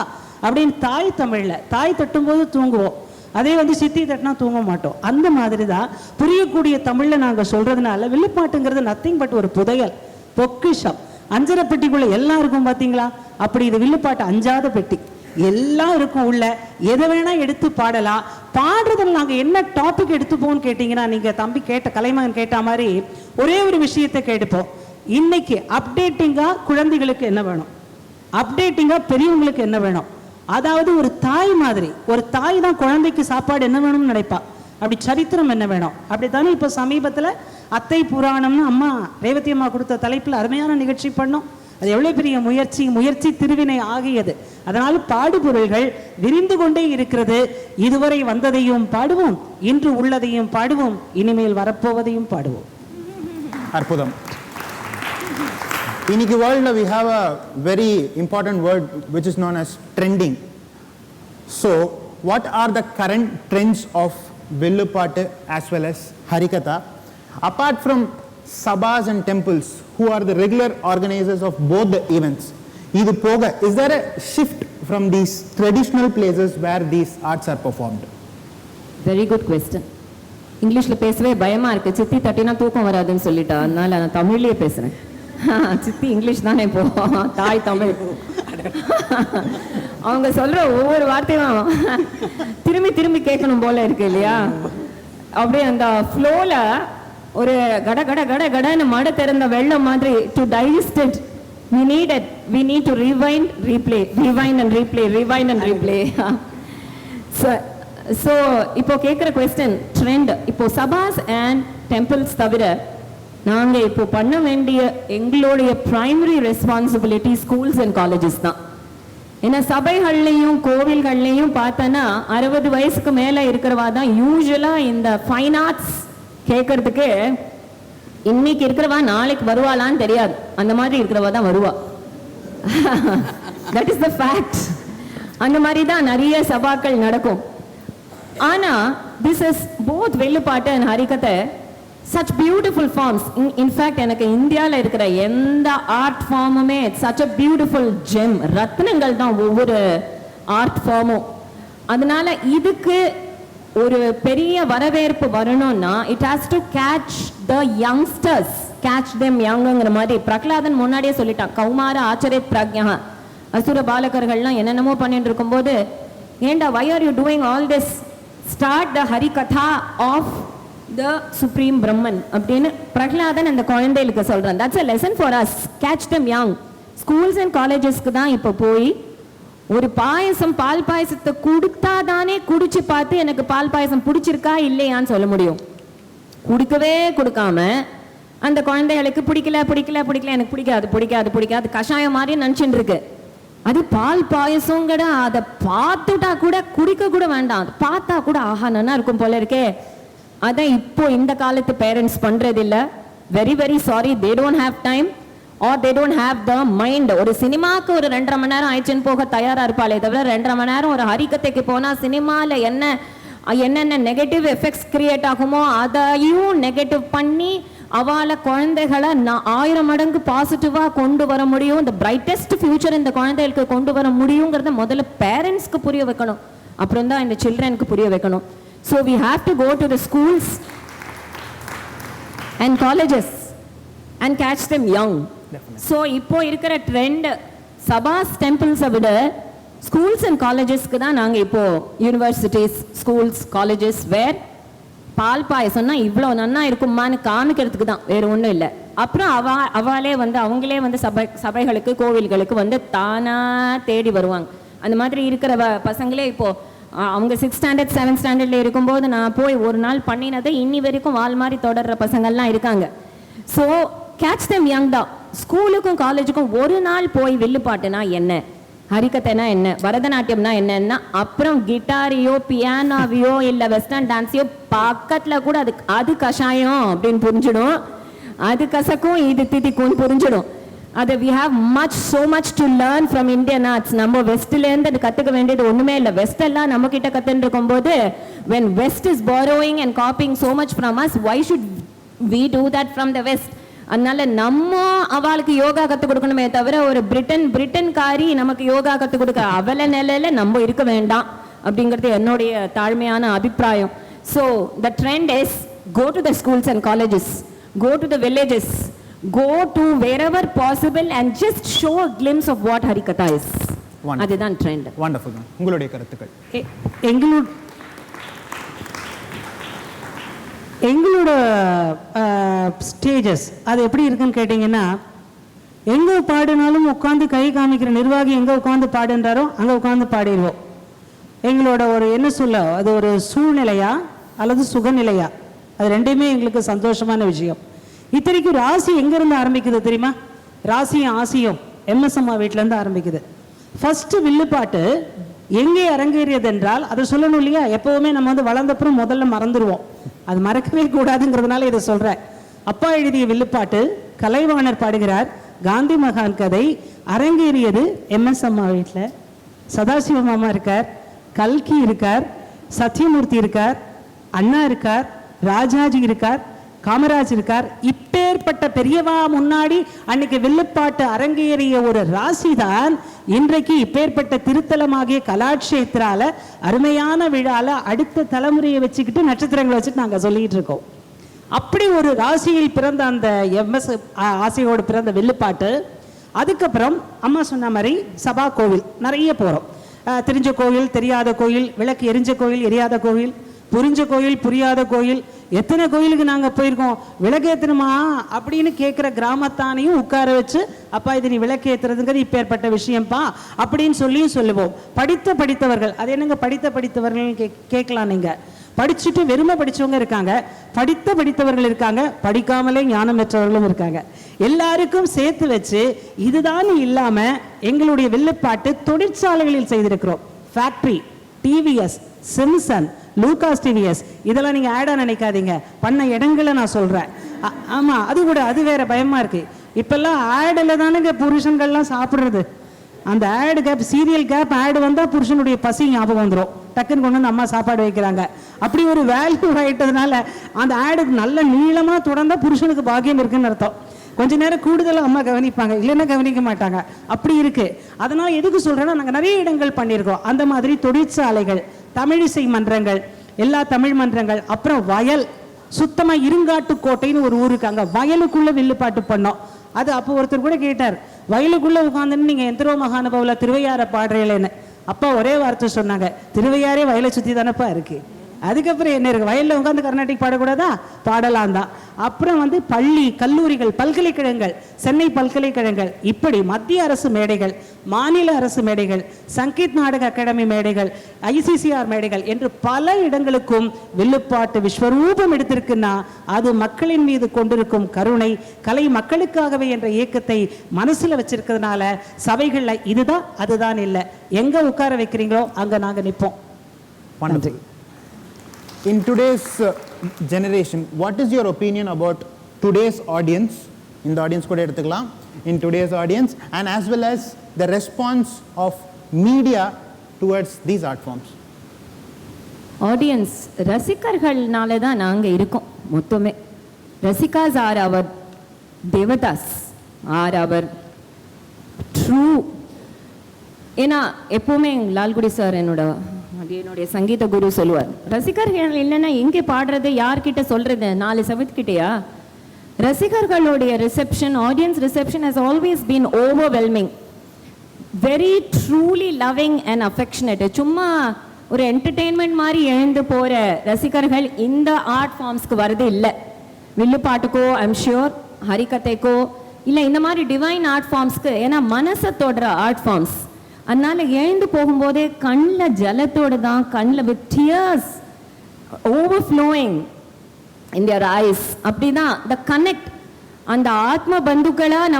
அப்படின்னு தாய் தமிழில் தாய் தட்டும்போது தூங்குவோம். அதே சித்தி தட்டினா தூங்க மாட்டோம். அந்த மாதிரி தான் புரியக்கூடிய தமிழில் நாங்கள் சொல்கிறதுனால வில்லுப்பாட்டுங்கிறது நத்திங் பட் ஒரு புதையல், பொக்கிஷம். அஞ்சரை பெட்டிக்குள்ளே எல்லாம் இருக்கும் பார்த்தீங்களா? அப்படி இது வில்லுப்பாட்டு அஞ்சாத பெட்டி, எல்லாம் இருக்கும் உள்ள. எதை வேணால் எடுத்து பாடலாம். பாடுறதில் நாங்கள் என்ன டாபிக் எடுத்துப்போம்னு கேட்டிங்கன்னா, நீங்கள் தம்பி கேட்ட கலைமகன் கேட்ட மாதிரி ஒரே ஒரு விஷயத்தை கேட்டுப்போம். இன்னைக்கு அப்டேட்டிங்காக குழந்தைகளுக்கு என்ன வேணும், அப்டேட்டிங்காக பெரியவங்களுக்கு என்ன வேணும். அதாவது ஒரு தாய் மாதிரி, ஒரு தாய் தான் குழந்தைக்கு சாப்பாடு என்ன வேணும்னு நினைப்பா. அப்படி சரித்திரம் என்ன வேணும். அப்படி தானே இப்போ சமீபத்தில் அத்தை புராணம்னு அம்மா ரேவதி அம்மா கொடுத்த தலைப்பில் அருமையான நிகழ்ச்சி பண்ணோம். அது எவ்வளோ பெரிய முயற்சி திருவினை ஆகியது. அதனால் பாடுபொருள்கள் விரிந்து கொண்டே இருக்கிறது. இதுவரை வந்ததையும் பாடுவோம், இன்று உள்ளதையும் பாடுவோம், இனிமேல் வரப்போவதையும் பாடுவோம். அற்புதம். இன்னைக்கு வேர்ல்ட்ல we have a very important word which is known as trending. So what are the current trends of Villupattu as well as Harikatha? Apart from sabhas and temples who are the regular organizers of both the events, idu poga, is there a shift from these traditional places where these arts are performed? Very good question. இங்கிலீஷ்ல பேசவே பயமா இருக்கு. சித்தி தட்டினா தூக்கம் வராதுன்னு சொல்லிட்டா, அதனால நான் தமிழ்லயே பேசுறேன். சித்தி இங்கிலீஷ் தானே இப்போ, தாய் தமிழ். அவங்க சொல்ற ஒவ்வொரு வார்த்தையும் திரும்பி திரும்பி கேட்கணும் போல இருக்கு இல்லையா? அப்படியே அந்த ஃப்ளோல ஒரு கட கட கட கடன்னு மட திறந்த வெள்ளம் மாதிரி. To digest it we need to rewind and replay. So இப்போ கேட்குற கொஸ்டின் ட்ரெண்ட், இப்போ சபாஸ் அண்ட் டெம்பிள்ஸ் தவிர நாங்க இப்போ பண்ண வேண்டிய எங்களுடைய primary responsibility schools and colleges தான். ஏன்னா சபைகள்லையும் கோவில்கள்லையும் பார்த்தோன்னா 60 வயசுக்கு மேல இருக்கிறவா தான் யூஸ்வலா இந்த ஃபைன் ஆர்ட்ஸ் கேட்கறதுக்கு இன்னைக்கு இருக்கிறவா நாளைக்கு வருவாளான்னு தெரியாது, அந்த மாதிரி இருக்கிறவா தான் வருவா. That is the fact. அந்த மாதிரி தான் நிறைய சபாக்கள் நடக்கும். ஆனா this is both Villupattu and Harikathai such beautiful forms. In fact எனக்கு இந்தியாவில் இருக்கிற எந்த ஆர்ட் ஃபார்முமே such a beautiful gem. ரத்னங்கள் தான் ஒவ்வொரு ஆர்ட் ஃபார்மும். அதனால இதுக்கு ஒரு பெரிய வரவேற்பு வரணும்னா it has to catch the youngsters, catch them யங்குங்கிற மாதிரி. பிரகலாதன் முன்னாடியே சொல்லிட்டான், கௌமார ஆச்சரித் பிரக்யா. அசுர பாலகர்கள்லாம் என்னென்னமோ பண்ணிட்டு இருக்கும்போது, ஏண்டா why are you doing all this? Start the Harikatha of the Supreme Brahman அப்படின்னு பிரகலாதன் அந்த குழந்தைகளுக்கு சொல்றான். That's a lesson for us. Catch them young. Schools and collegesக்கு தான் இப்போ போய் ஒரு பாயசம், பால் பாயசத்தை கொடுத்தா தானே குடிச்சு பார்த்து எனக்கு பால் பாயசம் பிடிச்சிருக்கா இல்லையான்னு சொல்ல முடியும். குடிக்கவே கொடுக்காம அந்த குழந்தைகளுக்கு பிடிக்கல எனக்கு பிடிக்காது கஷாயம் மாதிரி நினைச்சுட்டு இருக்கு. அது பால் பாயசங்கட அதை பார்த்துட்டா கூட குடிக்க கூட வேண்டாம், பார்த்தா கூட ஆஹா நல்லா இருக்கும் போல இருக்கே. அதான் இப்போ இந்த காலத்து பேரண்ட்ஸ் பண்றது இல்ல. Very very sorry, they don't have time or they don't have the mind. ஒரு சினிமாக்கு ஒரு 2.5 மணி நேரம் ஆயிடுச்சுன்னு போக தயாரா இருப்பாளே தவிர 2.5 மணி நேரம் ஒரு ஹரிகதைக்கு போனா சினிமால என்னென்ன நெகட்டிவ் எஃபெக்ட்ஸ் கிரியேட் ஆகுமோ அதையும் நெகட்டிவ் பண்ணி அவளை குழந்தைகளை 1000 மடங்கு பாசிட்டிவா கொண்டு வர முடியும். இந்த பிரைட்டஸ்ட் ஃபியூச்சர் இந்த குழந்தைகளுக்கு கொண்டு வர முடியுங்கிறத முதல்ல பேரண்ட்ஸ்க்கு புரிய வைக்கணும், அப்புறம் தான் இந்த சில்ட்ரனுக்கு புரிய வைக்கணும். So we have to go to the schools and colleges and catch them young. So இப்போ இருக்கிற ட்ரெண்ட் சபாஸ் டெம்பிள்ஸை விட ஸ்கூல்ஸ் அண்ட் காலேஜஸ்க்கு தான் நாங்கள் இப்போ யூனிவர்சிட்டிஸ், ஸ்கூல்ஸ், காலேஜஸ் வேர் பால் பாயசம்னா இவ்வளோ நன்னா இருக்குமான்னு காமிக்கிறதுக்கு தான், வேறு ஒன்றும் இல்லை. அப்புறம் அவங்களே வந்து சபைகளுக்கு கோவில்களுக்கு வந்து தானா தேடி வருவாங்க. அந்த மாதிரி இருக்கிற பசங்களே இப்போ அவங்க 6th ஸ்டாண்டர்ட் 7th ஸ்டாண்டர்ட்ல இருக்கும்போது நான் போய் ஒரு நாள் பண்ணினதை இன்னி வரைக்கும் வால் மாதிரி தொடர்ற பசங்கள்லாம் இருக்காங்க. ஸோ கேட்ச் தெம் யங் தான். ஸ்கூலுக்கும் காலேஜுக்கும் ஒரு நாள் போய் வில்லுப்பாட்டுனா என்ன, ஹரிகதைனா என்ன, பரதநாட்டியம்னா என்னன்னா, அப்புறம் கிட்டாரையோ பியானோவையோ இல்லை வெஸ்டர்ன் டான்ஸையோ பக்கத்தில் கூட அது கஷாயம் அப்படின்னு புரிஞ்சிடும், அது கசக்கும் இது திதிக்கும் புரிஞ்சிடும். அது we have so much to learn from Indian arts. நம்ம வெஸ்ட்லேருந்து அது கற்றுக்க வேண்டியது ஒன்றுமே இல்லை. வெஸ்ட் எல்லாம் நம்ம கிட்ட கற்றுன்னு இருக்கும்போது when west is borrowing and copying so much from us, why should we do that from the west? அதனால நம்ம அவளுக்கு யோகா கற்றுக் கொடுக்கணுமே தவிர ஒரு பிரிட்டன்காரி நமக்கு யோகா கற்றுக் கொடுக்க அவளை நிலையில நம்ம இருக்க வேண்டாம் அப்படிங்கிறது என்னுடைய தாழ்மையான அபிப்பிராயம். So the trend is go to the schools and colleges, go to the villages, go to wherever possible and just show a glimpse of what Harikatha is. அதுதான் ட்ரெண்ட். வண்டர்ஃபுல். உங்களுடைய கருத்துக்கள்? எங்களோட ஸ்டேஜஸ் அது எப்படி இருக்குன்னு கேட்டிங்கன்னா, எங்கே பாடினாலும் உட்காந்து கை காமிக்கிற நிர்வாகி எங்கே உட்காந்து பாடுன்றாரோ அங்கே உட்காந்து பாடிடுவோம். எங்களோட ஒரு என்ன சொல்ல, அது ஒரு சூழ்நிலையா அல்லது சுகநிலையா, அது ரெண்டுமே எங்களுக்கு சந்தோஷமான விஷயம். இத்தனைக்கும் ராசி எங்கேருந்து ஆரம்பிக்குது தெரியுமா? ராசியும் ஆசியும் எம்எஸ் அம்மா வீட்டிலேருந்து ஆரம்பிக்குது. ஃபஸ்ட்டு வில்லுப்பாட்டு எங்கே அரங்கேறியது என்றால் அதை சொல்லணும் இல்லையா? எப்போவுமே நம்ம வந்து வளர்ந்தப்புறம் முதல்ல மறந்துடுவோம், அது மறக்கவே கூடாதுங்கிறதுனால இதை சொல்கிறேன். அப்பா எழுதிய வில்லுப்பாட்டு கலைவாணர் பாடுகிறார். காந்தி மகான் கதை அரங்கேறியது எம்எஸ் அம்மா வீட்டில். சதாசிவ மாமா இருக்கார், கல்கி இருக்கார், சத்யமூர்த்தி இருக்கார், அண்ணா இருக்கார், ராஜாஜி இருக்கார், காமராஜ் இருக்கார். இப்பேற்பட்ட பெரியவா முன்னாடி அன்னைக்கு வில்லுப்பாட்டு அரங்கேறிய ஒரு ராசி தான் இன்றைக்கு இப்பேற்பட்ட திருத்தலமாகிய கலாட்சேத்திரால அருமையான விழால அடுத்த தலைமுறையை வச்சுக்கிட்டு நட்சத்திரங்களை வச்சுட்டு நாங்கள் சொல்லிட்டு இருக்கோம். அப்படி ஒரு ராசியில் பிறந்த அந்த எம்எஸ் ஆசையோடு பிறந்த வில்லுப்பாட்டு. அதுக்கப்புறம் அம்மா சொன்ன மாதிரி சபா கோவில் நிறைய போகிறோம். தெரிஞ்ச கோயில், தெரியாத கோயில், விளக்கு எரிஞ்ச கோயில், எரியாத கோயில், புரிஞ்ச கோயில், புரியாத கோயில், எத்தனை கோயிலுக்கு நாங்கள் போயிருக்கோம். விளக்கு ஏற்றணுமா அப்படின்னு கேட்குற கிராமத்தானையும் உட்கார வச்சு, அப்பா இது நீ விளக்கு ஏற்றுறதுங்கிறது இப்போ ஏற்பட்ட விஷயம்ப்பா அப்படின்னு சொல்லுவோம். படித்தவர்கள், அது என்னங்க படித்தவர்கள் கேட்கலாம். நீங்கள் படிச்சுட்டு வெறுமை படித்தவங்க இருக்காங்க, படித்தவர்கள் இருக்காங்க, படிக்காமலே ஞானம் பெற்றவர்களும் இருக்காங்க. எல்லாருக்கும் சேர்த்து வச்சு இதுதான் இல்லாமல் எங்களுடைய வில்லுப்பாட்டு தொழிற்சாலைகளில் செய்திருக்கிறோம். Factory, TVS, Simpson, Lucas TVS, இதெல்லாம் நீங்கள் ஆடாக நினைக்காதீங்க, பண்ண இடங்களை நான் சொல்கிறேன். ஆமாம், அது கூட அது வேற பயமாக இருக்குது. இப்போல்லாம் ஆடில் தானேங்க புருஷன்கள்லாம் சாப்பிட்றது. அந்த ஆடு கேப், சீரியல் கேப் ஆடு வந்தால் புருஷனுடைய பசி ஞாபகம் வந்துடும், டக்குன்னு கொண்டு வந்து அம்மா சாப்பாடு வைக்கிறாங்க. அப்படி ஒரு வேல்யூ ஆகிட்டதுனால அந்த ஆடுக்கு நல்ல நீளமாக தொடர்ந்தால் புருஷனுக்கு பாக்கியம் இருக்குன்னு அர்த்தம். கொஞ்ச நேரம் கூடுதலாக அம்மா கவனிப்பாங்க, இல்லைன்னா கவனிக்க மாட்டாங்க. அப்படி இருக்குது. அதனால் எதுக்கு சொல்கிறேன்னா, நாங்கள் நிறைய இடங்கள் பண்ணியிருக்கோம். அந்த மாதிரி தொழிற்சாலைகள், தமிழிசை மன்றங்கள், எல்லா தமிழ் மன்றங்கள், அப்புறம் வயல், சுத்தமாக இருங்காட்டுக்கோட்டைன்னு ஒரு ஊருக்கு, அங்கே வயலுக்குள்ளே வில்லுப்பாட்டு பண்ணோம். அது அப்போ ஒருத்தர் கூட கேட்டார், வயலுக்குள்ளே உட்காந்துன்னு நீங்கள் எந்திரோ மகானுபாவில் திருவையாரை பாடுறீங்களேன்னு. அப்பா ஒரே வார்த்தை சொன்னாங்க, திருவையாரே வயலை சுற்றி தானப்பா இருக்குது, அதுக்கப்புறம் என்ன இருக்குது, வயலில் உட்காந்து கர்நாடிக் பாடக்கூடாதா? பாடலாம் தான். அப்புறம் பள்ளி, கல்லூரிகள், பல்கலைக்கழகங்கள், சென்னை பல்கலைக்கழகங்கள், இப்படி மத்திய அரசு மேடைகள், மாநில அரசு மேடைகள், சங்கீத் நாடக அகாடமி மேடைகள், ஐசிசிஆர் மேடைகள் என்று பல இடங்களுக்கும் வில்லுப்பாட்டு விஸ்வரூபம் எடுத்திருக்குன்னா அது மக்களின் மீது கொண்டிருக்கும் கருணை, கலை மக்களுக்காகவே என்ற இயக்கத்தை மனசில் வச்சிருக்கிறதுனால சபைகளில் இதுதான் அதுதான் இல்லை, எங்கே உட்கார வைக்கிறீங்களோ அங்கே நாங்கள் நிற்போம். Wonderful. In today's generation, what is your opinion about today's audience? In the audience கூட எடுத்துக்கலாம். In today's audience and as well as the response of media towards these art forms. Audience ரசிகர்கள்னால தான் நாங்கள் இருக்கோம் மொத்தமே. Rasikas are our devatas, are our true. ஏன்னா எப்போவுமே Lalgudi sir என்னுடைய சங்கீத குரு சொல்லுவார், ரசிகர்கள் இல்லைன்னா எங்கே பாடுறது, யார்கிட்ட சொல்றது, 4 செவத்துக்கிட்டயா? ரசிகர்களுடைய reception, audience reception has always been overwhelming, very truly loving and affectionate. சும்மா ஒரு என்டர்டெயின்மெண்ட் மாதிரி எழுந்து போகிற ரசிகர்கள் இந்த ஆர்ட் ஃபார்ம்ஸ்க்கு வரது இல்லை. வில்லுப்பாட்டுக்கோ, ஐம் ஷியோர் ஹரிகதைக்கோ, இல்லை இந்த மாதிரி டிவைன் ஆர்ட் ஃபார்ம்ஸ்க்கு, ஏன்னா மனசை தொடுற ஆர்ட் ஃபார்ம்ஸ். அதனால எழுந்து போகும்போதே கண்ணில் ஜலத்தோடு தான், கண்ணில் with tears overflowing in their eyes. அப்படி தான் த கனெக்ட், அந்த ஆத்ம பந்துக்களாக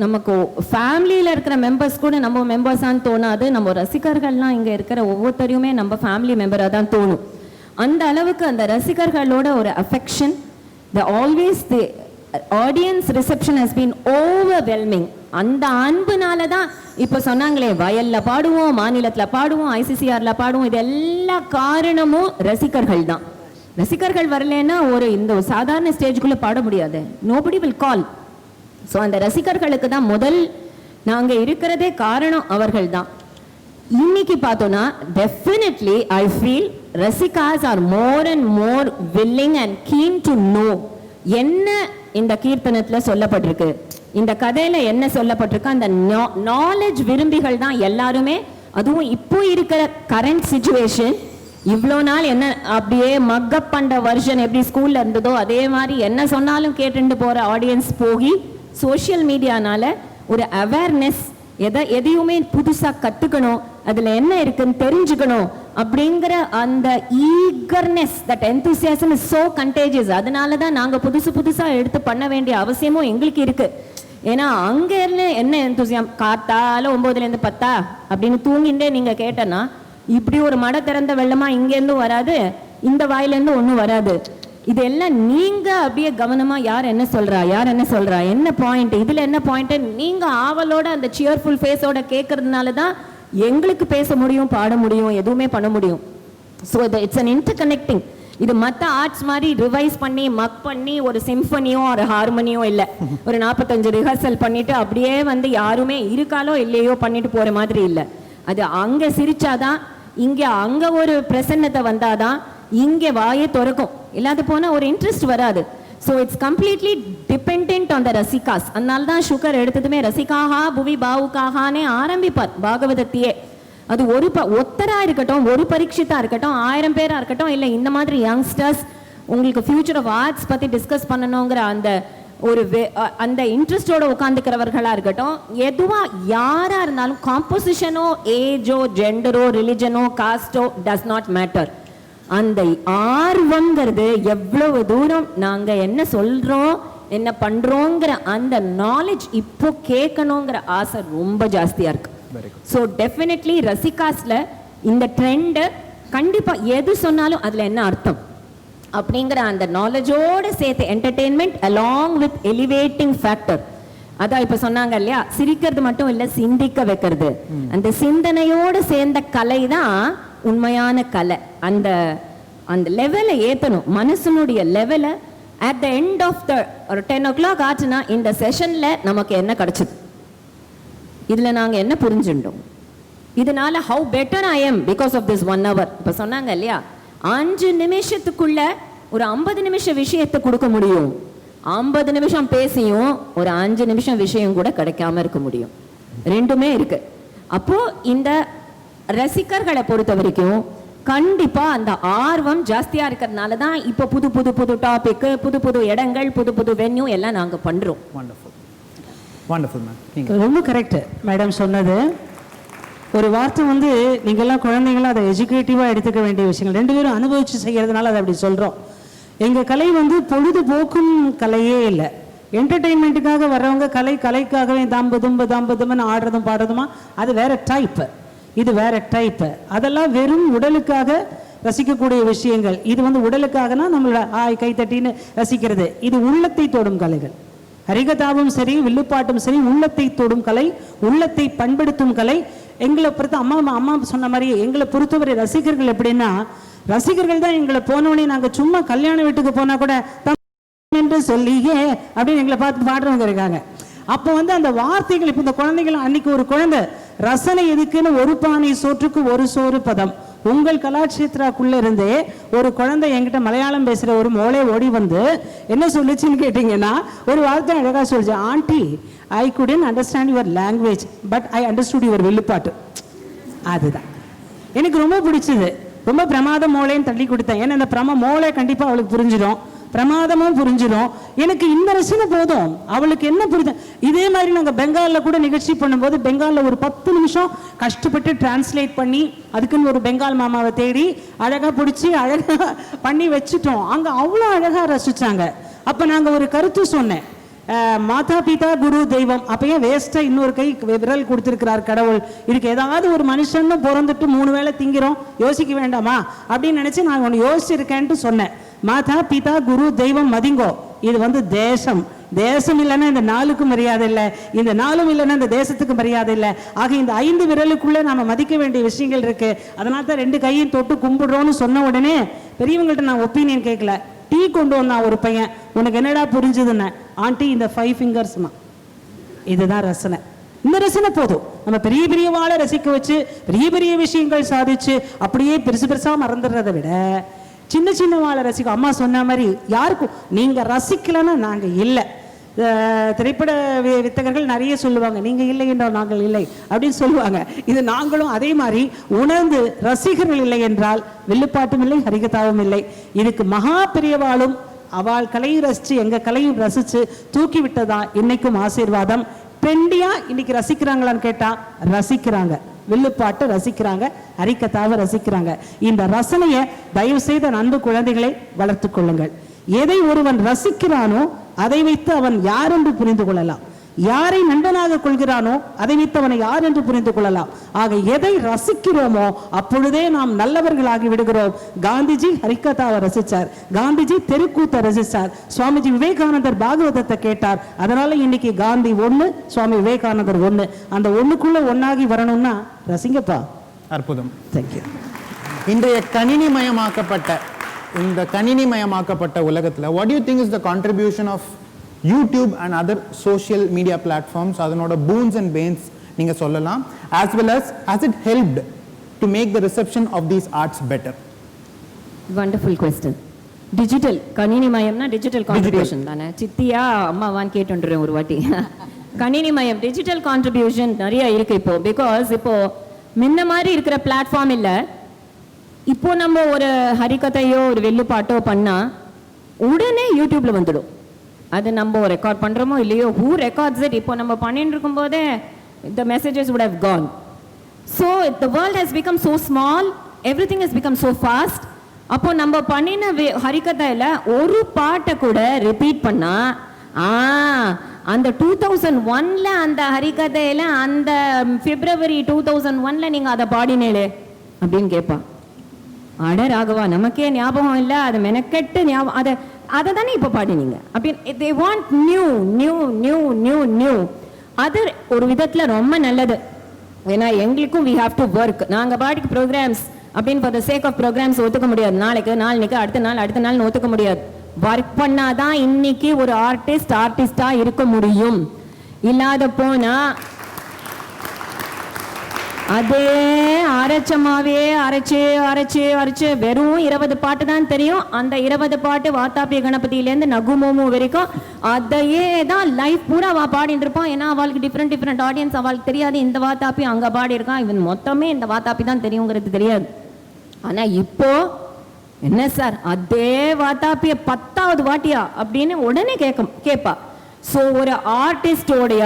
நமக்கு ஃபேமிலியில் இருக்கிற மெம்பர்ஸ் கூட நம்ம மெம்பர்ஸான்னு தோணாது. நம்ம ரசிகர்கள்லாம் இங்கே இருக்கிற ஒவ்வொருத்தரையுமே நம்ம ஃபேமிலி மெம்பராக தான் தோணும். அந்த அளவுக்கு அந்த ரசிகர்களோட ஒரு affection, the audience reception has been overwhelming. அந்த அன்புனால தான் இப்போ சொன்னாங்களே, வயலில் பாடுவோம், மாநிலத்தில் பாடுவோம், ஐசிசிஆரில் பாடுவோம், இது எல்லா காரணமும் ரசிகர்கள் தான். ரசிகர்கள் வரலன்னா இந்த சாதாரண ஸ்டேஜுக்குள்ளே பாட முடியாது. Nobody will call. ஸோ அந்த ரசிகர்களுக்கு தான் முதல் நாங்கள் இருக்கிறதே காரணம், அவர்கள் தான். இன்னைக்கு பார்த்தோன்னா definitely I feel rasikas are more and more willing and keen to know என்ன இந்த கீர்த்தனத்தில் சொல்லப்பட்டிருக்கு, இந்த கதையில என்ன சொல்லப்பட்டிருக்கு. அந்த நாலேஜ் விரும்பிகள் தான் எல்லாருமே. அதுவும் இப்போ இருக்கிற கரண்ட் சிச்சுவேஷன், இவ்வளோ நாள் என்ன அப்படியே மக்கப் பண்ண வருஷன் எப்படி ஸ்கூல்ல இருந்ததோ அதே மாதிரி என்ன சொன்னாலும் கேட்டுட்டு போற ஆடியன்ஸ் போகி சோஷியல் மீடியானால ஒரு அவேர்னஸ், எதையுமே புதுசாக கற்றுக்கணும், அதில் என்ன இருக்குன்னு தெரிஞ்சுக்கணும் அப்படிங்கிற அந்த eagerness, that enthusiasm is so contagious. அதனால தான் நாங்கள் புதுசாக எடுத்து பண்ண வேண்டிய அவசியமும் எங்களுக்கு இருக்கு. ஏன்னா அங்கே இருந்து என்ன என்தூசியம், காத்தால 9லேருந்து 10 அப்படின்னு தூங்கிட்டே நீங்கள் கேட்டனா இப்படி ஒரு மடை திறந்த வெள்ளமா இங்கேருந்து வராது, இந்த வாயிலேருந்து ஒன்றும் வராது. இதெல்லாம் நீங்க அப்படியே கவனமா யார் என்ன சொல்றா, என்ன பாயிண்ட், இதுல என்ன பாயிண்ட், நீங்க ஆவலோட அந்த சியர்ஃபுல் ஃபேஸோட கேட்கறதுனால தான் எங்களுக்கு பேச முடியும், பாட முடியும், எதுவுமே பண்ண முடியும். So it's an inter connecting. இது மற்ற ஆர்ட்ஸ் மாதிரி ரிவைஸ் பண்ணி மக் பண்ணி ஒரு சிம்பனியோ ஒரு ஹார்மோனியோ இல்லை, ஒரு 45 ரிஹர்சல் பண்ணிட்டு அப்படியே யாருமே இருக்காலோ இல்லையோ பண்ணிட்டு போற மாதிரி இல்லை. அது அங்க சிரிச்சாதான், அங்க ஒரு பிரசன்னத்தை வந்தாதான் இங்கே வாயை திறக்கும். இல்லாத போனால் ஒரு இன்ட்ரெஸ்ட் வராது. So it's completely depend on the rasikas. அதனால தான் சுகர் எடுத்ததுமே ரசிகாஹா புவி பாவுக்காகானே ஆரம்பிப்பார் பாகவதத்தையே. அது ஒத்தராக இருக்கட்டும், ஒரு பரீட்சித்தா இருக்கட்டும், 1000 பேராக இருக்கட்டும், இல்லை இந்த மாதிரி யங்ஸ்டர்ஸ் உங்களுக்கு ஃபியூச்சர் ஆஃப் ஆர்ட்ஸ் பற்றி டிஸ்கஸ் பண்ணணுங்கிற அந்த இன்ட்ரெஸ்டோட உட்காந்துக்கிறவர்களாக இருக்கட்டும், எதுவாக யாராக இருந்தாலும் காம்போசிஷனோ ஏஜோ ஜெண்டரோ ரிலிஜனோ காஸ்டோ டஸ் நாட் மேட்டர். அந்த ஆர்வங்கிறது எவ்வளவு தூரம் நாங்கள் என்ன சொல்கிறோம் என்ன பண்ணுறோங்கிற அந்த நாலேஜ் இப்போ கேட்கணுங்கிற ஆசை ரொம்ப ஜாஸ்தியாக இருக்கு. ஸோ டெஃபினெட்லி ரசிகாஸில் இந்த ட்ரெண்டு கண்டிப்பாக எது சொன்னாலும் அதில் என்ன அர்த்தம் அப்படிங்கிற அந்த நாலேஜோடு சேர்த்து entertainment along with elevating factor. அதான் இப்போ சொன்னாங்க இல்லையா, சிரிக்கிறது மட்டும் இல்லை சிந்திக்க வைக்கிறது. அந்த சிந்தனையோடு சேர்ந்த கலை தான் உண்மையான கலை. அந்த அந்த லெவலை ஏற்றணும், மனசனுடைய லெவலை. At the end of the ஒரு 10 o'clock ஆச்சுன்னா இந்த செஷனில் நமக்கு என்ன கிடச்சிது, இதில் நாங்கள் என்ன புரிஞ்சுட்டோம், இதனால how better I am because of this 1 hour. இப்போ சொன்னாங்க இல்லையா, 5 நிமிஷத்துக்குள்ள ஒரு 50 நிமிஷம் விஷயத்தை கொடுக்க முடியும். 50 நிமிஷம் பேசியும் ஒரு 5 நிமிஷம் விஷயம் கூட கிடைக்காம இருக்க முடியும். ரெண்டுமே இருக்கு. அப்போ இந்த ரசிகர்களை பொறுத்த வரைக்கும் கண்டிப்பா அந்த ஆர்வம் ஜாஸ்தியா இருக்கிறதுனால தான் இப்போ புது புது புது டாபிக், புது புது இடங்கள், புது புது வென்யூ எல்லாம் நாங்க பண்றோம். Wonderful wonderful ma'am. ரொம்ப கரெக்ட் மேடம் சொன்னது. ஒரு வார்த்தை நீங்கள்லாம் குழந்தைங்களும் அதை எஜுகேட்டிவாக எடுத்துக்க வேண்டிய விஷயங்கள். 2 பேரும் அனுபவித்து செய்கிறதுனால அதை அப்படி சொல்கிறோம். எங்கள் கலை பொழுதுபோக்கும் கலையே இல்லை. என்டர்டெயின்மெண்ட்டுக்காக வர்றவங்க கலைக்காகவே தம்புதும்புன்னு ஆடுறதும் பாடுறதுமா, அது வேற டைப்பு, இது வேற டைப்பு. அதெல்லாம் வெறும் உடலுக்காக ரசிக்கக்கூடிய விஷயங்கள். இது உடலுக்காகனா நம்மளோட கைத்தட்டின்னு ரசிக்கிறது. இது உள்ளத்தை தொடும் கலைகள். ஹரிகதாவும் சரி, வில்லுப்பாட்டும் சரி, உள்ளத்தை தொடும் கலை, உள்ளத்தை பண்படுத்தும் கலை. எங்களை பொறுத்த அம்மா சொன்ன மாதிரி எங்களை பொறுத்தவரை ரசிகர்கள் எப்படின்னா, ரசிகர்கள் தான் எங்களை போனோடனே நாங்கள் சும்மா கல்யாண வீட்டுக்கு போனா கூட என்று சொல்லியே அப்படின்னு எங்களை பார்த்து பாடுறவங்க இருக்காங்க. அப்போ அந்த வார்த்தைகள் இப்போ இந்த குழந்தைகள், அன்னைக்கு ஒரு குழந்தை ரசனை எதுக்குன்னு ஒரு பானை சோற்றுக்கு ஒரு சோறு பதம். உங்கள் கலாட்சேத்ராக்குள்ள இருந்தே ஒரு குழந்தை என்கிட்ட மலையாளம் பேசுற ஒரு மோளே ஓடி என்ன சொல்லிச்சுன்னு கேட்டீங்கன்னா, ஒரு வார்த்தை அழகா சொல்லிச்சு, aunty I couldn't understand your language but I understood your வில்லுப்பாட்டு. அதுதான் எனக்கு ரொம்ப பிடிச்சது. ரொம்ப பிரமாதம் மோளேன்னு தள்ளி கொடுத்தேன். ஏன்னா இந்த மோளே கண்டிப்பா அவளுக்கு புரிஞ்சிடும், பிரமாதமும் புரிஞ்சிடும். எனக்கு இந்த ரசனை போதும், அவளுக்கு என்ன புரிஞ்சு. இதே மாதிரி நாங்கள் பெங்காலில் கூட நிகழ்ச்சி பண்ணும்போது பெங்காலில் ஒரு 10 நிமிஷம் கஷ்டப்பட்டு டிரான்ஸ்லேட் பண்ணி அதுக்குன்னு ஒரு பெங்கால் மாமாவை தேடி அழகாக பிடிச்சி அழகாக பண்ணி வச்சுட்டோம். அங்கே அவ்வளோ அழகாக ரசித்தாங்க. அப்போ நாங்கள் ஒரு கருத்து சொன்னேன், மாதா பிதா குரு தெய்வம். அப்பயே வேஸ்ட்டாக இன்னொரு கை விரல் கொடுத்துருக்கிறார் கடவுள். இதுக்கு ஏதாவது ஒரு மனுஷன்னு பிறந்துட்டு 3 வேளை திங்கிறோம், யோசிக்க வேண்டாமா அப்படின்னு நினச்சி நான் ஒன்று யோசிச்சிருக்கேன்ட்டு சொன்னேன். மாதா பிதா குரு தெய்வம் மதிங்கோ. இது தேசம். தேசம் இல்லைன்னா இந்த நாளுக்கு மரியாதை இல்லை, இந்த நாளும் இல்லைன்னா இந்த தேசத்துக்கு மரியாதை இல்லை. ஆக இந்த 5 விரலுக்குள்ளே நாம மதிக்க வேண்டிய விஷயங்கள் இருக்கு. அதனால தான் 2 கையும் தொட்டு கும்பிடுறோன்னு சொன்ன உடனே பெரியவங்கள்ட்ட நான் ஒப்பீனியன் கேட்கல. டீ கொண்டு வந்தான் ஒரு பையன், உனக்கு என்னடா புரிஞ்சுதுன்னு. ஆண்டி இந்த 5 ஃபிங்கர்ஸ்மா, இதுதான் ரசனை. இந்த ரசனை போதும். நம்ம பெரிய பெரிய வாழை ரசிக்க வச்சு பெரிய பெரிய விஷயங்கள் சாதிச்சு அப்படியே பெருசா மறந்துடுறதை விட சின்ன சின்ன வாழை ரசிக்கும். அம்மா சொன்ன மாதிரி யாருக்கும் நீங்க ரசிக்கலன்னா நாங்க இல்லை. திரைப்பட வித்தகர்கள் நிறைய சொல்லுவாங்க, நீங்க இல்லை என்றால் நாங்கள் இல்லை அப்படின்னு சொல்லுவாங்க. இது நாங்களும் அதே மாதிரி உணர்ந்து ரசிகர்கள் இல்லை என்றால் வில்லுப்பாட்டும் இல்லை, ஹரிகதாவும் இல்லை. இதுக்கு மகா பெரியவாளும் அவள் கலையும் ரசிச்சு எங்க கலையும் ரசிச்சு தூக்கி விட்டதா இன்னைக்கும் ஆசீர்வாதம். ட்ரெண்டியா இன்னைக்கு ரசிக்கிறாங்களான்னு கேட்டா ரசிக்கிறாங்க, வில்லுப்பாட்டை ரசிக்கிறாங்க, ஹரிகதாவை ரசிக்கிறாங்க. இந்த ரசனையை தயவு செய்த அன்பு குழந்தைகளை வளர்த்து கொள்ளுங்கள். எதை ஒருவன் ரசிக்கிறானோ அதை வைத்து அவன் யார் என்று புரிந்து கொள்ளலாம். யாரை நண்பனாக கொள்கிறானோ அதை வைத்து அவனை யார் என்று புரிந்து கொள்ளலாம். ஆக எதை ரசிக்கிறோமோ அப்பொழுதே நாம் நல்லவர்களாகி விடுகிறோம். காந்திஜி ஹரிகதாவை ரசிச்சார், காந்திஜி தெருக்கூத்தை ரசிச்சார், சுவாமிஜி விவேகானந்தர் பாகவதத்தை கேட்டார். அதனால இன்னைக்கு காந்தி 1, சுவாமி விவேகானந்தர் 1. அந்த ஒண்ணுக்குள்ள ஒன்னாகி வரணும்னா ரசிங்கப்பா. அற்புதம். தேங்க்யூ. இன்றைய கணினிமயமாக்கப்பட்ட உலகத்தில் what do you think is the contribution of YouTube and other social media platforms, அதனோட boons and banes நீங்க சொல்லலாம், as well as has it helped to make the reception of these arts better? Wonderful question. Digital கணினிமயம்னா digital contribution தானே, சித்தியா அம்மாவான்னு கேட்டுன்றேன் ஒரு வாட்டி. கணினிமயம் digital contribution நிறைய இருக்கு இப்போ. பிகாஸ் இப்போ முன்ன மாதிரி இருக்கிற பிளாட்ஃபார்ம் இல்லை. இப்போ நம்ம ஒரு ஹரிகதையோ ஒரு வெள்ளுப்பாட்டோ பண்ணா உடனே யூடியூப்ல வந்துடும். அது நம்ம ரெக்கார்ட் பண்றோமோ இல்லையோ, ஹூ ரெக்கார்ட்ஸ் இட். இப்போ நம்ம பண்ணிட்டு இருக்கும் போதே the messages would have gone. So the world has become so small, everything has become so fast. அப்போ நம்ம பண்ணின ஹரிகதையில ஒரு பாட்டை கூட ரிப்பீட் பண்ணா அந்த 2001ல அந்த ஹரிகதையில அந்த பிப்ரவரி 2001ல நீங்க அதை பாடினேலே அப்படின்னு கேட்பா. அட ராகவா, நமக்கே ஞாபகம் இல்லை, அது மெனக்கெட்டு ஞாபகம், அதை தானே இப்போ பாடினீங்க அப்படின்னு. they want new new new new new. அது ஒரு விதத்துல ரொம்ப நல்லது. ஏன்னா எங்களுக்கும் we have to work. நாங்க பாடிக்கு ப்ரோக்ராம்ஸ் அப்படின்னு for the sake of programs ஒத்துக்க முடியாது. நாளைக்கு அடுத்த நாள் ஒத்துக்க முடியாது. ஒர்க் பண்ணாதான் இன்னைக்கு ஒரு ஆர்டிஸ்டா இருக்க முடியும். இல்லாத போனா அதே அரைச்சமாவே அரைச்சு வெறும் 20 பாட்டு தான் தெரியும். அந்த 20 பாட்டு வாத்தாப்பிய கணபதியிலேருந்து நகுமோமோ வரைக்கும் அதையே தான் லைஃப் பூரா பாடிட்டு இருப்பான். ஏன்னா அவளுக்கு டிஃப்ரெண்ட் ஆடியன்ஸ், அவளுக்கு தெரியாது இந்த வாத்தாப்பி அங்க பாடி இருக்கான், இவன் மொத்தமே இந்த வாத்தாப்பி தான் தெரியுங்கிறது தெரியாது. ஆனா இப்போ என்ன சார் அதே வாத்தாப்பிய 10வது வாட்டியா அப்படின்னு உடனே கேட்பா. ஸோ ஒரு ஆர்டிஸ்டோடைய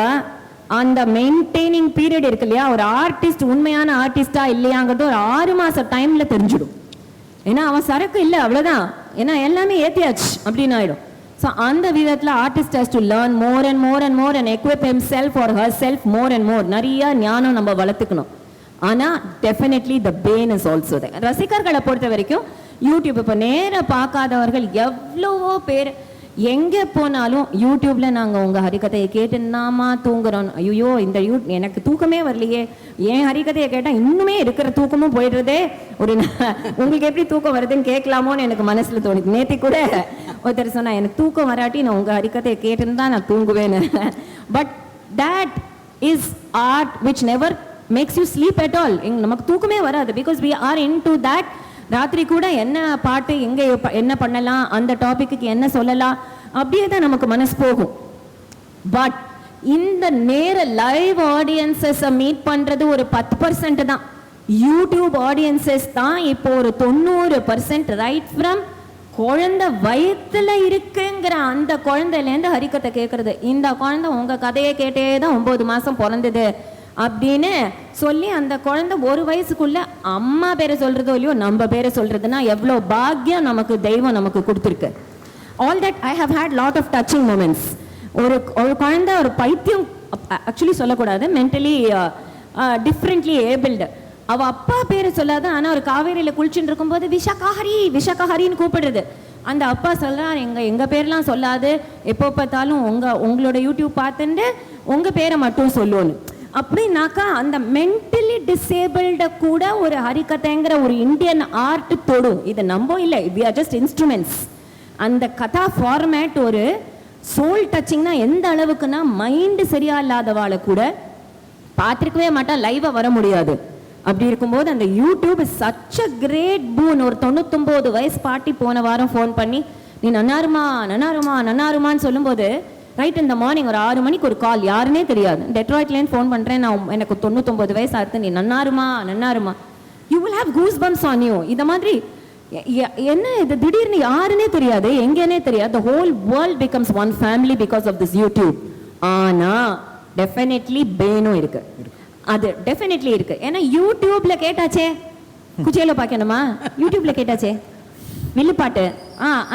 அந்த மெயின்டைனிங் பீரியட் இருக்கு இல்லையா, ஒரு ஆர்டிஸ்ட் உண்மையான ஆர்டிஸ்டா இல்லையாங்கிறது ஒரு 6 மாச டைம்ல தெரிஞ்சிடும். ஏன்னா அவன் சரக்கு இல்லை அவ்வளவுதான், ஏன்னா எல்லாமே ஏத்தியாச்சு அப்படின்னு ஆயிடும். ஸோ அந்த விதத்துல artist has to learn more and more and equip himself or herself more and more. நிறைய ஞானம் நம்ம வளர்த்துக்கணும். ஆனா definitely the pain is also there. ரசிகர்களை பொறுத்த வரைக்கும் யூடியூப் இப்போ நேர பார்க்காதவர்கள் எவ்வளவோ பேர் எங்கே போனாலும் யூடியூப்ல நாங்கள் உங்கள் ஹரிகதையை கேட்டுனாமா தூங்குறோம். ஐயோ இந்த எனக்கு தூக்கமே வரலையே, என் ஹரிகதையை கேட்டால் இன்னுமே இருக்கிற தூக்கமும் போயிடுறதே. உங்களுக்கு எப்படி தூக்கம் வருதுன்னு கேட்கலாமோன்னு எனக்கு மனசில் தோணுது. நேற்று கூட ஒருத்தர் சொன்னா எனக்கு தூக்கம் வராட்டி நான் உங்கள் ஹரிகதையை கேட்டுன்னு தான் நான் தூங்குவேன்னு. But that is art which never makes you sleep at all. நமக்கு தூக்கமே வராது because we are into that. ராத்திரி கூட என்ன பாட்டு எங்கே என்ன பண்ணலாம், அந்த டாபிக்கு என்ன சொல்லலாம், அப்படியே தான் நமக்கு மனசு போகும். பட் இந்த நேர லைவ் ஆடியன்சஸை மீட் பண்றது ஒரு 10% தான். யூடியூப் ஆடியன்சஸ் தான் இப்போ ஒரு 90%. ரைட் ஃப்ரம் குழந்தை வயிற்றுல இருக்குங்கிற அந்த குழந்தையிலேருந்து ஹரிகதை கேட்கறது. இந்த குழந்தை உங்க கதையை கேட்டே தான் 9 மாசம் பிறந்தது அப்படின்னு சொல்லி அந்த குழந்தை 1 வயசுக்குள்ள அம்மா பேரை சொல்றதோ இல்லையோ நம்ம பேரை சொல்றதுன்னா எவ்வளோ பாக்கியம் நமக்கு தெய்வம் நமக்கு கொடுத்துருக்கு. All that I have had lot of touching moments. ஒரு குழந்தை ஒரு பைத்தியம், ஆக்சுவலி சொல்லக்கூடாது, மென்டலி டிஃப்ரெண்ட்லி ஏபிள்டு. அவ அப்பா பேரை சொல்லாத, ஆனா ஒரு காவேரியில குளிச்சுட்டு இருக்கும்போது விஷாகஹரின்னு கூப்பிடுறது. அந்த அப்பா சொல்றான் எங்க பேர்லாம் சொல்லாது, எப்போ பார்த்தாலும் உங்களோட யூடியூப் பார்த்துட்டு உங்க பேரை மட்டும் சொல்லுவோன்னு. அப்படின்னாக்கா அந்த மென்டலி டிசேபிள்ட கூட ஒரு ஹரிகதைங்கிற ஒரு இந்தியன் ஆர்ட் தொடும். இது நம்ம இல்லை, வி ஆர் ஜஸ்ட் இன்ஸ்ட்ருமெண்ட்ஸ். அந்த கதா ஃபார்மேட் ஒரு சோல் டச்சிங்னா எந்த அளவுக்குன்னா மைண்டு சரியா இல்லாதவாளை கூட பார்த்துருக்கவே மாட்டா, லைவா வர முடியாது. அப்படி இருக்கும்போது அந்த YouTube is such a great boon. ஒரு 99 வயசு பாட்டி போன வாரம் ஃபோன் பண்ணி நீ நன்னாருமான்னு சொல்லும்போது ரைட் இந்த மார்னிங் ஒரு 6 மணிக்கு ஒரு கால், யாருன்னே தெரியாது, டெட்ராய்ட்லேருந்து ஃபோன் பண்ணுறேன், நான் எனக்கு 99 வயசு ஆகுது, நீ நன்னாருமா. You will have goose bumps on you. இந்த மாதிரி என்ன இது திடீர்னு யாருன்னே தெரியாது, எங்கேனே தெரியாது. the whole world becomes one family because of this YouTube. ஆனா டெஃபினெட்லி பெயினும் இருக்கு, அது டெஃபினெட்லி இருக்கு. ஏன்னா யூடியூப்ல கேட்டாச்சே குச்சேல பார்க்கணுமா, யூடியூப்ல கேட்டாச்சே வில்லுப்பாட்டு,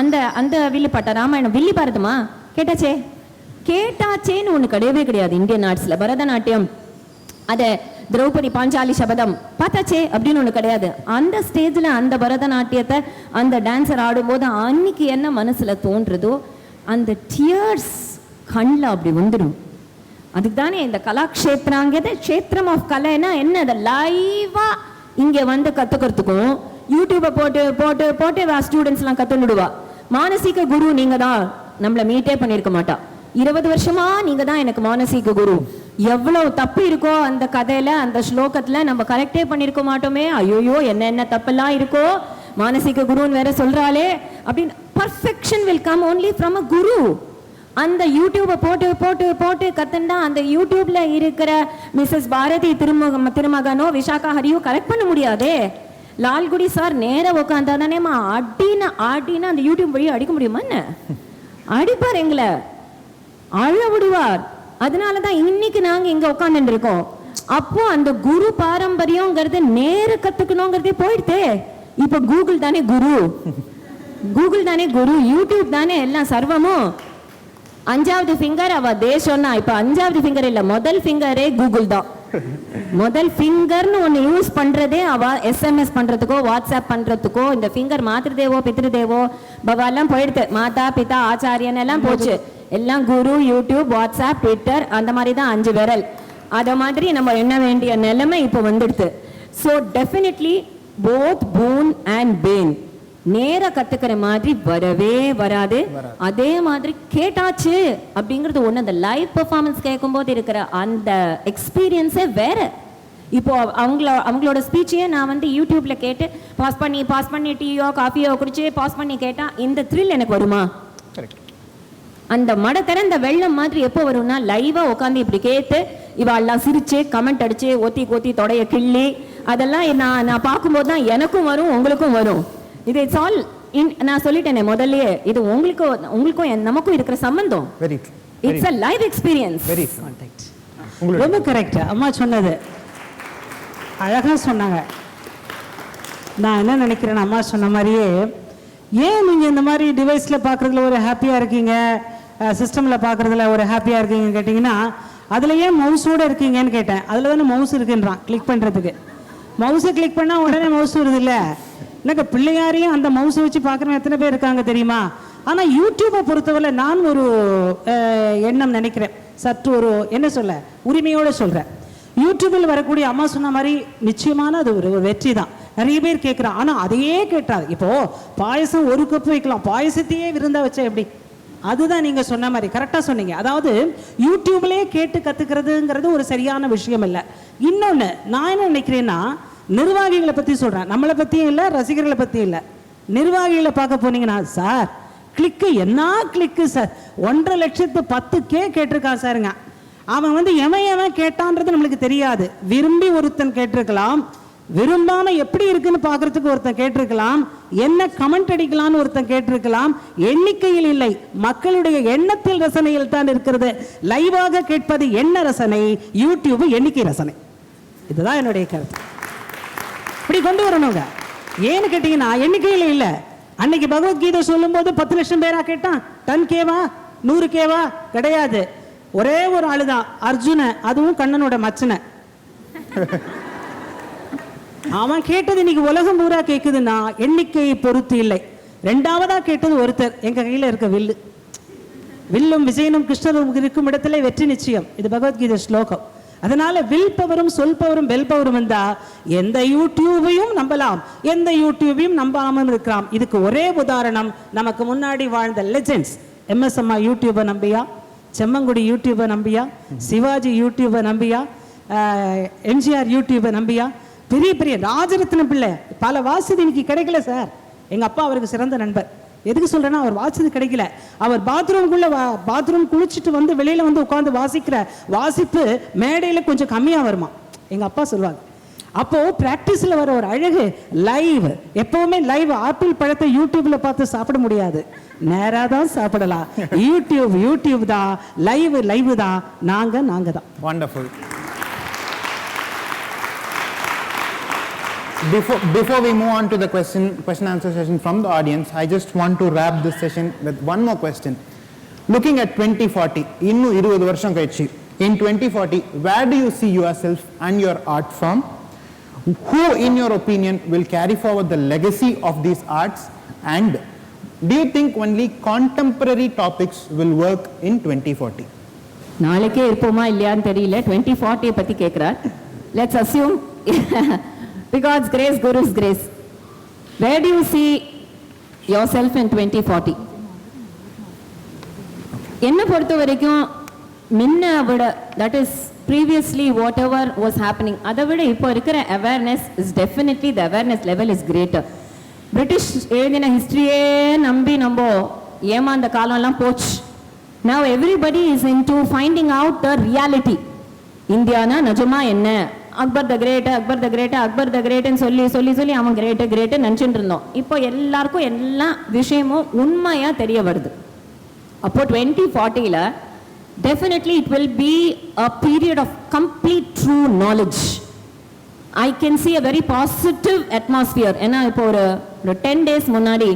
அந்த வில்லுப்பாட்டா ராமாயணம் வில்லி பாரதமா கேட்டாச்சேன்னு ஒண்ணு கிடையவே கிடையாது இந்தியன் ஆர்ட்ஸ்ல. பரதநாட்டியம் அத திரௌபதி பாஞ்சாலி சபதம் பார்த்தாச்சே அப்படின்னு ஒண்ணு கிடையாது. அந்த ஸ்டேஜ்ல அந்த பரதநாட்டியத்தை அந்த டான்சர் ஆடும்போது அன்னைக்கு என்ன மனசுல தோன்றதோ அந்த டியர்ஸ் கண்ணில் அப்படி வந்துடும். அதுக்கு தானே இந்த கலாக்ஷேத்ராங்கிறது க்ஷேத்திரம் ஆஃப் கலைன்னா என்ன, அதை லைவா இங்க வந்து கத்துக்கிறதுக்கும் யூடியூபை போட்டு போட்டு போட்டு ஸ்டூடெண்ட்ஸ்லாம் கத்துடுவா. மானசீக குரு நீங்க தான், நம்மள மீட்டே பண்ணிருக்க மாட்டா. 20 வருஷமா நீங்க தான் எனக்கு மானசீக குரு. எவ்வளவு தப்பு இருக்கோ அந்த கதையில அந்த ஸ்லோகத்துல நம்ம கரெக்டே பண்ணிருக்க மாட்டோமே, ஐயோயோ என்ன தப்பெல்லாம் இருக்கோ, மானசீக குருன்னு வேற சொல்றாளே அப்படின்னு perfection will come only from a guru. அந்த யூடியூபை போட்டு போட்டு போட்டு கத்துண்டா அந்த யூடியூப்ல இருக்கிற மிஸ்ஸஸ் பாரதி திருமகனோ விசாகா ஹரியோ கரெக்ட் பண்ண முடியாதே. லால்குடி சார் நேரா உட்காந்தானேமா ஆடினா அந்த யூடியூப் வழியை அடிக்க முடியுமா என்ன? அடிப்பார், எங்களை அழ விடுவார். அதனாலதான் இன்னைக்கு நாங்க இங்க உட்காந்துட்டு இருக்கோம். அப்போ அந்த குரு பாரம்பரியங்கிறது நேர கத்துக்கணுங்கிறதே போயிடுதே. இப்ப கூகுள் தானே குரு, யூடியூப் தானே எல்லாம் சர்வமும். 5வது ஃபிங்கர் அவ தேசம்னா, இப்ப 5வது ஃபிங்கர் இல்ல, முதல் ஃபிங்கரே கூகுள் தான். முதல் ஃபிங்கர்னு ஒன்னு யூஸ் பண்றதே அவ SMS பண்றதுக்கோ வாட்ஸ்அப் பண்றதுக்கோ. இந்த ஃபிங்கர் மாத்திருதேவோ பித்திருதேவோ பவாலாம் போயிடுது. மாதா பிதா ஆச்சாரியன் எல்லாம் போச்சு. எல்லாம் குரு, யூடியூப், வாட்ஸ்அப், ட்விட்டர், அந்த மாதிரி தான் 5 விரல். அத மாதிரி நம்ம எண்ண வேண்டிய நிலைமை இப்போ வந்துடுது. So definitely both boon and bane. நேர கத்துக்கிற மாதிரி வரவே வராது. அதே மாதிரி கேட்டாச்சு அப்படிங்கிறது ஒண்ணு. அந்த லைவ் பெர்ஃபார்மன்ஸ் கேட்கும்போது இருக்கிற அந்த எக்ஸ்பீரியன்ஸே வேற. இப்போ அவங்களோட ஸ்பீச்சையே நான் வந்து யூடியூப்ல கேட்டு பாஸ் பண்ணி டீயோ காஃபியோ குடிச்சு பாஸ் பண்ணி கேட்டா இந்த த்ரில் எனக்கு வருமா? அந்த மட திறந்த வெள்ளம் மாதிரி எப்போ வரும்னா லைவா உட்காந்து இப்படி கேட்டு இவாள்லாம் சிரிச்சு கமெண்ட் அடிச்சு ஒத்தி தொடைய கிள்ளி அதெல்லாம் நான் பார்க்கும்போது தான் எனக்கும் வரும் உங்களுக்கும் வரும். இது இட்ஸ் ஆல் நான் சொல்லிட்டேனே முதல்லயே, இது உங்களுக்கும் நமக்கும் இருக்கிற சம்பந்தம். It's a live experience. Very contact. ரொம்ப கரெக்ட். அம்மா சொன்னது அழகா சொன்னாங்க. நான் என்ன நினைக்கிறேன், அம்மா சொன்ன மாதிரியே, ஏன் நீங்க இந்த மாதிரி டிவைஸ்ல பாக்குறதுல ஒரு ஹாப்பியா இருக்கீங்க, சிஸ்டம்ல பாக்குறதுல ஒரு ஹாப்பியா இருக்கீங்கன்னு கேட்டீங்கன்னா, அதுல ஏன் மவுஸோட இருக்கீங்கன்னு கேட்டேன். அதுல தானே மவுஸ் இருக்குன்றான் கிளிக் பண்றதுக்கு. மவுஸை கிளிக் பண்ணா உடனே மவுஸ் வருது இல்ல? எனக்கு பிள்ளையாரையும் அந்த மவுஸை வச்சு பார்க்குறவங்க எத்தனை பேர் இருக்காங்க தெரியுமா? ஆனால் யூடியூப்பை பொறுத்தவரை நான் ஒரு எண்ணம் நினைக்கிறேன், சற்று ஒரு என்ன சொல்ல உரிமையோடு சொல்கிறேன். யூடியூபில் வரக்கூடிய அம்மா சொன்ன மாதிரி நிச்சயமான அது ஒரு வெற்றி தான். நிறைய பேர் கேட்குறான். ஆனால் அதையே கேட்டாது. இப்போது பாயசம் ஒரு கப்பு வைக்கலாம், பாயசத்தையே விருந்தா வச்சா எப்படி? அதுதான் நீங்கள் சொன்ன மாதிரி கரெக்டாக சொன்னீங்க. அதாவது யூடியூப்லேயே கேட்டு கற்றுக்கிறதுங்கிறது ஒரு சரியான விஷயம் இல்லை. இன்னொன்று நான் என்ன நினைக்கிறேன்னா, நிர்வாகிகளை பற்றி சொல்கிறேன், நம்மளை பற்றியும் இல்லை ரசிகர்களை பற்றியும் இல்லை. நிர்வாகிகளை பார்க்க போனீங்கன்னா, சார் கிளிக்கு என்ன கிளிக்கு சார், 1,10,000 கேட்டிருக்கான் சாருங்க. அவன் வந்து எவன் கேட்டான்றது நம்மளுக்கு தெரியாது. விரும்பி ஒருத்தன் கேட்டிருக்கலாம், விரும்பாம எப்படி இருக்குன்னு பார்க்கறதுக்கு ஒருத்தன் கேட்டிருக்கலாம், என்ன கமெண்ட் அடிக்கலான்னு ஒருத்தன் கேட்டிருக்கலாம். எண்ணிக்கையில் இல்லை, மக்களுடைய எண்ணத்தில் ரசனையில் தான் இருக்கிறது. லைவாக கேட்பது என்ன ரசனை, யூடியூப் எண்ணிக்கை ரசனை. இதுதான் என்னுடைய கருத்து. இப்படி கொண்டு வரணுங்க. ஏன்னு கேட்டீங்கன்னா, எண்ணிக்கையில் இல்லை. அன்னைக்கு பகவத்கீதை சொல்லும் போது 10 லட்சம் பேரா கேட்டான், 10K 100K கிடையாது. ஒரே ஒரு ஆளுதான், அர்ஜுன, அதுவும் கண்ணனோட மச்சனை. அவன் கேட்டது இன்னைக்கு உலகம் பூரா கேட்குதுன்னா எண்ணிக்கையை பொறுத்து இல்லை. 2வதா கேட்டது ஒருத்தர், எங்க கையில இருக்க வில்லு, வில்லும் விஜயனும் கிருஷ்ணரும் இருக்கும் இடத்துல வெற்றி நிச்சயம். இது பகவத்கீதை ஸ்லோகம். அதனால வில் பவரும் சொல் பவரும் பெல் பவரும் வந்தா எந்த யூடியூபையும் நம்பலாம், எந்த யூடியூபையும் நம்பாமல் இருக்கலாம். இதுக்கு ஒரே உதாரணம், நமக்கு முன்னாடி வாழ்ந்த லெஜெண்ட்ஸ். MS அம்மா யூடியூபை நம்பியா, செம்மங்குடி யூடியூபை நம்பியா, சிவாஜி யூடியூபை நம்பியா, MGR யூடியூபை நம்பியா, பெரிய பெரிய ராஜரத்ன பிள்ளை பல வாசதி இன்னைக்கு கிடைக்கல சார். எங்க அப்பா அவருக்கு சிறந்த நண்பர். எதுக்கு சொல்றேன்னா, அவர் வாசித்து கிடைக்கல. அவர் பாத்ரூம் குளிச்சுட்டு வந்து வெளியில வந்து உட்காந்து வாசிக்கிற வாசிப்பு மேடையில கொஞ்சம் கம்மியா வருமா, எங்க அப்பா சொல்லுவாங்க. அப்போ பிராக்டிஸ்ல வர ஒரு அழகு லைவ். எப்பவுமே லைவ். ஆப்பிள் பழத்தை யூடியூப்ல பார்த்து சாப்பிட முடியாது, நேரா தான் சாப்பிடலாம். யூடியூப் தான், லைவ் தான், நாங்க தான். Wonderful. Before we move on to the question answer session from the audience, I just want to wrap this session with one more question. Looking at 2040, இன்னும் 20 வருஷம் கழிச்சு, in 2040, where do you see yourself and your art form? Who in your opinion will carry forward the legacy of these arts, and do you think only contemporary topics will work in 2040? நாளைக்கே இருப்போமா இல்லையான்னு தெரியல. 2040 பத்தி கேக்குறார். Let's assume because grace, Guru's grace. Where do you see yourself in 2040? என்ன பொறுத்த வரைக்கும் முன்ன விட, that is previously whatever was happening, அதை விட இப்போ இருக்கிற awareness is definitely, the awareness level is greater. British எழுதின ஹிஸ்டரியே நம்பி நம்ம ஏமாந்த காலம்லாம் போச்சு. Now everybody is into finding out the reality. இந்தியானா நிஜமா என்ன, Akbar the great, Akbar the great, Akbar the கிரேட்னு சொல்லி சொல்லி சொல்லி அவன் கிரேட்டு நினச்சிட்டு இருந்தோம். இப்போ எல்லாருக்கும் எல்லா விஷயமும் உண்மையாக தெரிய வருது. அப்போ 2040 definitely it will be a period of complete true knowledge. I can see a very positive atmosphere. ஏன்னா இப்போ ஒரு 10 days முன்னாடி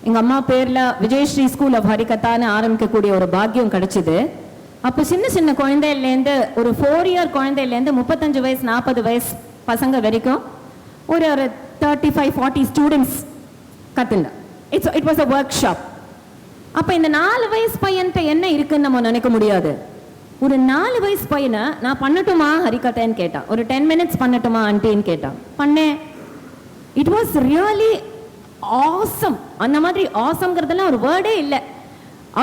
எங்கள் அம்மா பேரில் விஜயஸ்ரீ ஸ்கூல் ஆஃப் ஹரிகத்தான்னு ஆரம்பிக்கக்கூடிய ஒரு பாக்கியம் கிடைச்சிது. அப்போ சின்ன சின்ன குழந்தையிலேருந்து ஒரு 4 year குழந்தையிலேருந்து 35 வயசு 40 வயசு பசங்க வரைக்கும் ஒரு 35-40 ஸ்டூடெண்ட்ஸ் கற்றுண்டா. It was a workshop. அப்போ இந்த 4 வயசு பையன்கிட்ட என்ன இருக்குன்னு நம்ம நினைக்க முடியாது. ஒரு 4 வயசு பையனை நான் பண்ணட்டுமா ஹரிகதைன்னு கேட்டான். ஒரு 10 minutes பண்ணட்டுமா ஆண்டின்னு கேட்டான். பண்ணேன். It was really awesome. அந்த மாதிரி ஆசம்ங்கிறதுலாம் ஒரு வேர்டே இல்லை.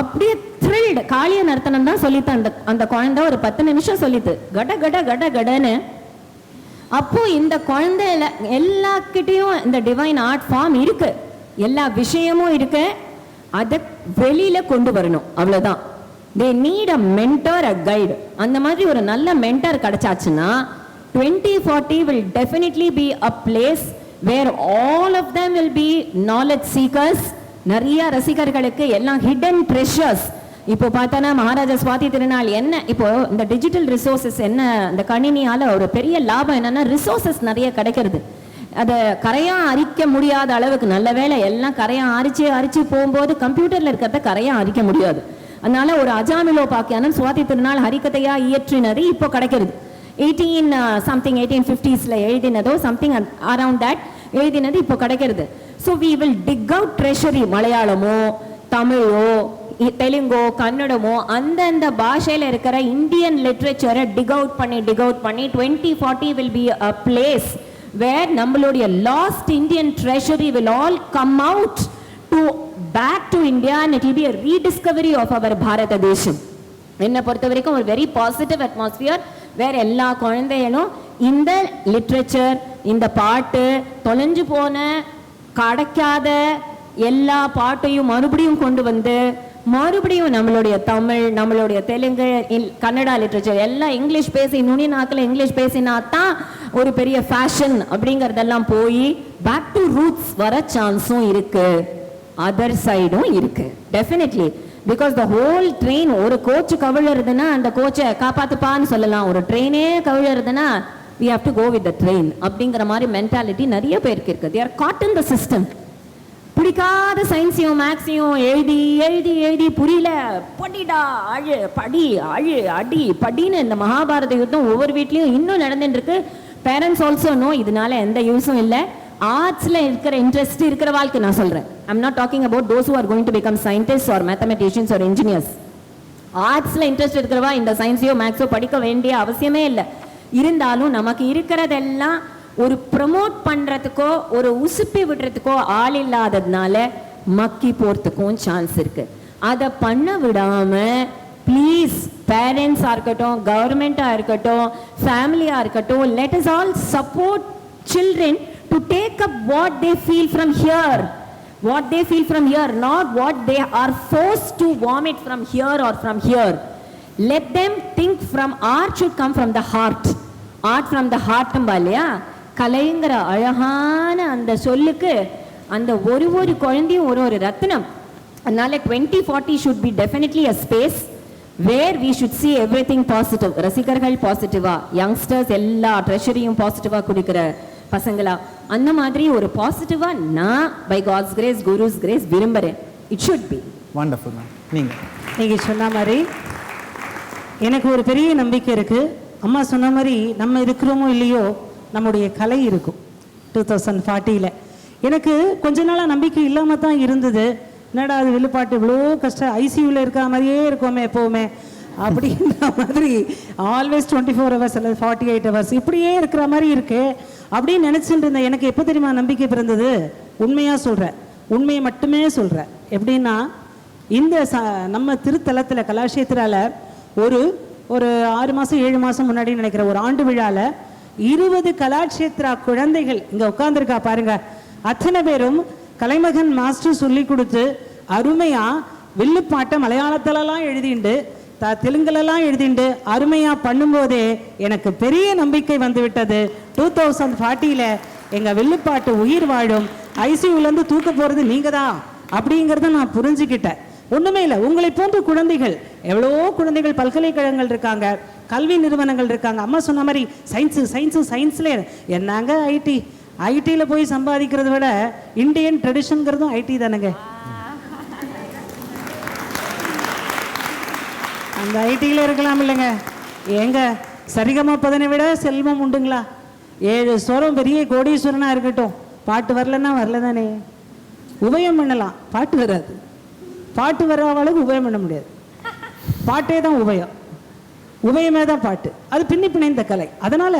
அப்படியே த்ரில்டு. காளிய நர்த்தனம் தான் சொல்லித்து அந்த குழந்தை ஒரு 10 நிமிஷம் சொல்லித்து கட கட கட கடன்னு. அப்போ இந்த குழந்தையில எல்லாக்கிட்டையும் இந்த டிவைன் ஆர்ட் ஃபார்ம் இருக்கு, எல்லா விஷயமும் இருக்கு. அதை வெளியில கொண்டு வரணும், அவ்வளவுதான். they need a mentor, a guide. அந்த மாதிரி ஒரு நல்ல mentor கிடைச்சாச்சுன்னா 2040 will definitely be a place where all of them will be knowledge seekers. நிறைய ரசிகர்களுக்கு எல்லாம் hidden treasures. இப்போ பார்த்தோன்னா மகாராஜா சுவாதி திருநாள் என்ன, இப்போ இந்த டிஜிட்டல் ரிசோர்சஸ் என்ன, இந்த கணினியால் ஒரு பெரிய லாபம் என்னன்னா ரிசோர்சஸ் நிறைய கிடைக்கிறது. அதை கரையாக அரிக்க முடியாத அளவுக்கு, நல்ல வேலை எல்லாம் கரையாக அரிச்சு போகும்போது கம்ப்யூட்டரில் இருக்கிறத கரையாக அரிக்க முடியாது. அதனால ஒரு அஜாமிலோ பாக்கியானம் சுவாதி திருநாள் ஹரிகதையா இயற்றினது இப்போ கிடைக்கிறது. 1850s எழுதினதோ சம்திங் அரவுண்ட் தட் எழுதினது இப்போ கிடைக்கிறது. So we will dig out treasury. மலையாளமோ தமிழோ தெலுங்கோ கன்னடமோ அந்தந்த பாஷையில் இருக்கிற இந்தியன் லிட்ரேச்சரை டிக் அவுட் பண்ணி 2040 will be a place where நம்மளுடைய last Indian treasury will all come out to back to India and it will be a rediscovery of our பாரத தேசம். என்னை பொறுத்த வரைக்கும் ஒரு வெரி பாசிட்டிவ் அட்மாஸ்பியர் வேற எல்லா குழந்தைகளும் இந்த லிட்ரேச்சர், இந்த பாட்டு, தொலைஞ்சு போன கிடைக்காத எல்லா பாட்டையும் மறுபடியும் கொண்டு வந்து மறுபடியும் நம்மளுடைய தமிழ், நம்மளுடைய தெலுங்கு, கன்னடா லிட்ரேச்சர் எல்லாம் இங்கிலீஷ் பேசி நுனி நாக்கில் இங்கிலீஷ் பேசினா தான் ஒரு பெரிய ஃபேஷன் அப்படிங்கிறதெல்லாம் போய் பேக் டு ரூட்ஸ் வர சான்ஸும் இருக்கு, அதர் சைடும் இருக்கு definitely. Because the whole train, ஒரு கோச் கவிழறதுன்னா அந்த கோச்சை காப்பாத்துப்பான்னு சொல்லலாம். ஒரு ட்ரெயினே கவிழறதுன்னா we have to go with the train அப்படிங்கிற மாதிரி மென்டாலிட்டி நிறைய பேருக்கு இருக்கு. they are caught in the system. பிடிக்காத சயின்ஸையும் மேக்ஸையும் எழுதி எழுதி எழுதி புரியல, படிடா அழு படி அழு அடி படின்னு இந்த மகாபாரத யுத்தம் ஒவ்வொரு வீட்லையும் இன்னும் நடந்துட்டு இருக்கு. பேரண்ட்ஸ் ஆல்சோ நோ இதனால எந்த யூஸும் இல்லை. ஆர்ட்ஸ்ல இருக்கிற இன்ட்ரெஸ்ட் இருக்கிற வாழ்க்கை நான் சொல்றேன். I'm not talking about those who are going to become scientist or mathematicians or engineers. ஆர்ட்ஸ்ல இன்ட்ரெஸ்ட் இருக்கிறவா இந்த சயின்ஸையோ மேக்ஸோ படிக்க வேண்டிய அவசியமே இல்லை. இருந்தாலும் நமக்கு இருக்கிறதெல்லாம் ஒரு ப்ரமோட் பண்றதுக்கோ ஒரு உசுப்பி விடுறதுக்கோ ஆள் இல்லாததுனால மக்கி போறதுக்கும் சான்ஸ் இருக்கு. அதை பண்ண விடாம ப்ளீஸ் பேரண்ட்ஸா இருக்கட்டும், கவர்மெண்டா இருக்கட்டும், ஃபேமிலியா இருக்கட்டும், let us all support children to take up what they feel from here, what they feel from here, not what they are forced to vomit from here or from here. Let them think from art should come from the heart. Art from the heart இல்லையா? கலைங்கிற அழகான அந்த சொல்லுக்கு அந்த ஒரு குழந்தையும் ஒரு ரத்னம். அதனால 2040 should be definitely a space where we should see everything positive. ரசிகர்கள் பாசிட்டிவா, யங்ஸ்டர்ஸ் எல்லா ட்ரெஷரியும் பாசிட்டிவா கொடுக்கிற பசங்களா, அந்த மாதிரி ஒரு பாசிட்டிவா நான் by God's grace, guru's grace விரும்புறேன். It should be wonderful ma'am. நீங்க சொன்ன மாதிரி எனக்கு ஒரு பெரிய நம்பிக்கை இருக்கு. அம்மா சொன்ன மாதிரி நம்ம இருக்கிறோமோ இல்லையோ நம்முடைய கலை இருக்கும் 2040. எனக்கு கொஞ்ச நாளாக நம்பிக்கை இல்லாமல் தான் இருந்தது. என்னடா அது வெளிப்பாட்டு இவ்வளோ கஷ்டம், ஐசியூவில் இருக்கிற மாதிரியே இருக்கோமே எப்போவுமே அப்படின்ற மாதிரி, ஆல்வேஸ் 24 hours அல்லது 48 hours இப்படியே இருக்கிற மாதிரி இருக்கு அப்படின்னு நினச்சிட்டு இருந்தேன். எனக்கு எப்போ தெரியுமா நம்பிக்கை பிறந்தது? உண்மையாக சொல்கிறேன், உண்மையை மட்டுமே சொல்கிறேன். எப்படின்னா இந்த நம்ம திருத்தலத்தில் கலாஷேத்திரால ஒரு 6 மாதம் 7 மாதம் முன்னாடி நினைக்கிற ஒரு ஆண்டு விழாவில் 20 கலாட்சேத்ரா குழந்தைகள் இங்கே உட்காந்துருக்கா பாருங்க. அத்தனை பேரும் கலைமகன் மாஸ்டர் சொல்லி கொடுத்து அருமையா வில்லுப்பாட்டை மலையாளத்திலலாம் எழுதிண்டு தெலுங்குலலாம் எழுதிண்டு அருமையா பண்ணும்போதே எனக்கு பெரிய நம்பிக்கை வந்து விட்டது. 2040 எங்க வில்லுப்பாட்டு உயிர் வாழும், ஐசியூலேருந்து தூக்க போறது நீங்க தான் அப்படிங்கிறத நான் புரிஞ்சுக்கிட்டேன். ஒண்ணுமே இல்லை, உங்களை போன்ற குழந்தைகள் எவ்வளவோ குழந்தைகள் பல்கலைக்கழகங்கள் இருக்காங்க, கல்வி நிறுவனங்கள் இருக்காங்க. அம்மா சொன்ன மாதிரி சயின்ஸ்ல என்னங்க ஐடியில் போய் சம்பாதிக்கிறத விட இந்தியன் ட்ரெடிஷன்ங்கிறதும் ஐடி தானேங்க. அந்த ஐடியில் இருக்கலாம் இல்லைங்க. ஏங்க சரிகமா பதனை விட செல்வம் உண்டுங்களா? 7 ஸ்வரம் பெரிய கோடீஸ்வரனா இருக்கட்டும், பாட்டு வரலன்னா வரல தானே. உபயம் பண்ணலாம், பாட்டு வராது. பாட்டு வர அளவுக்கு உபயம் பண்ண முடியாது. பாட்டே தான் உபயம், உபயமே தான் பாட்டு. அது பின்னி பிணைந்த கலை. அதனால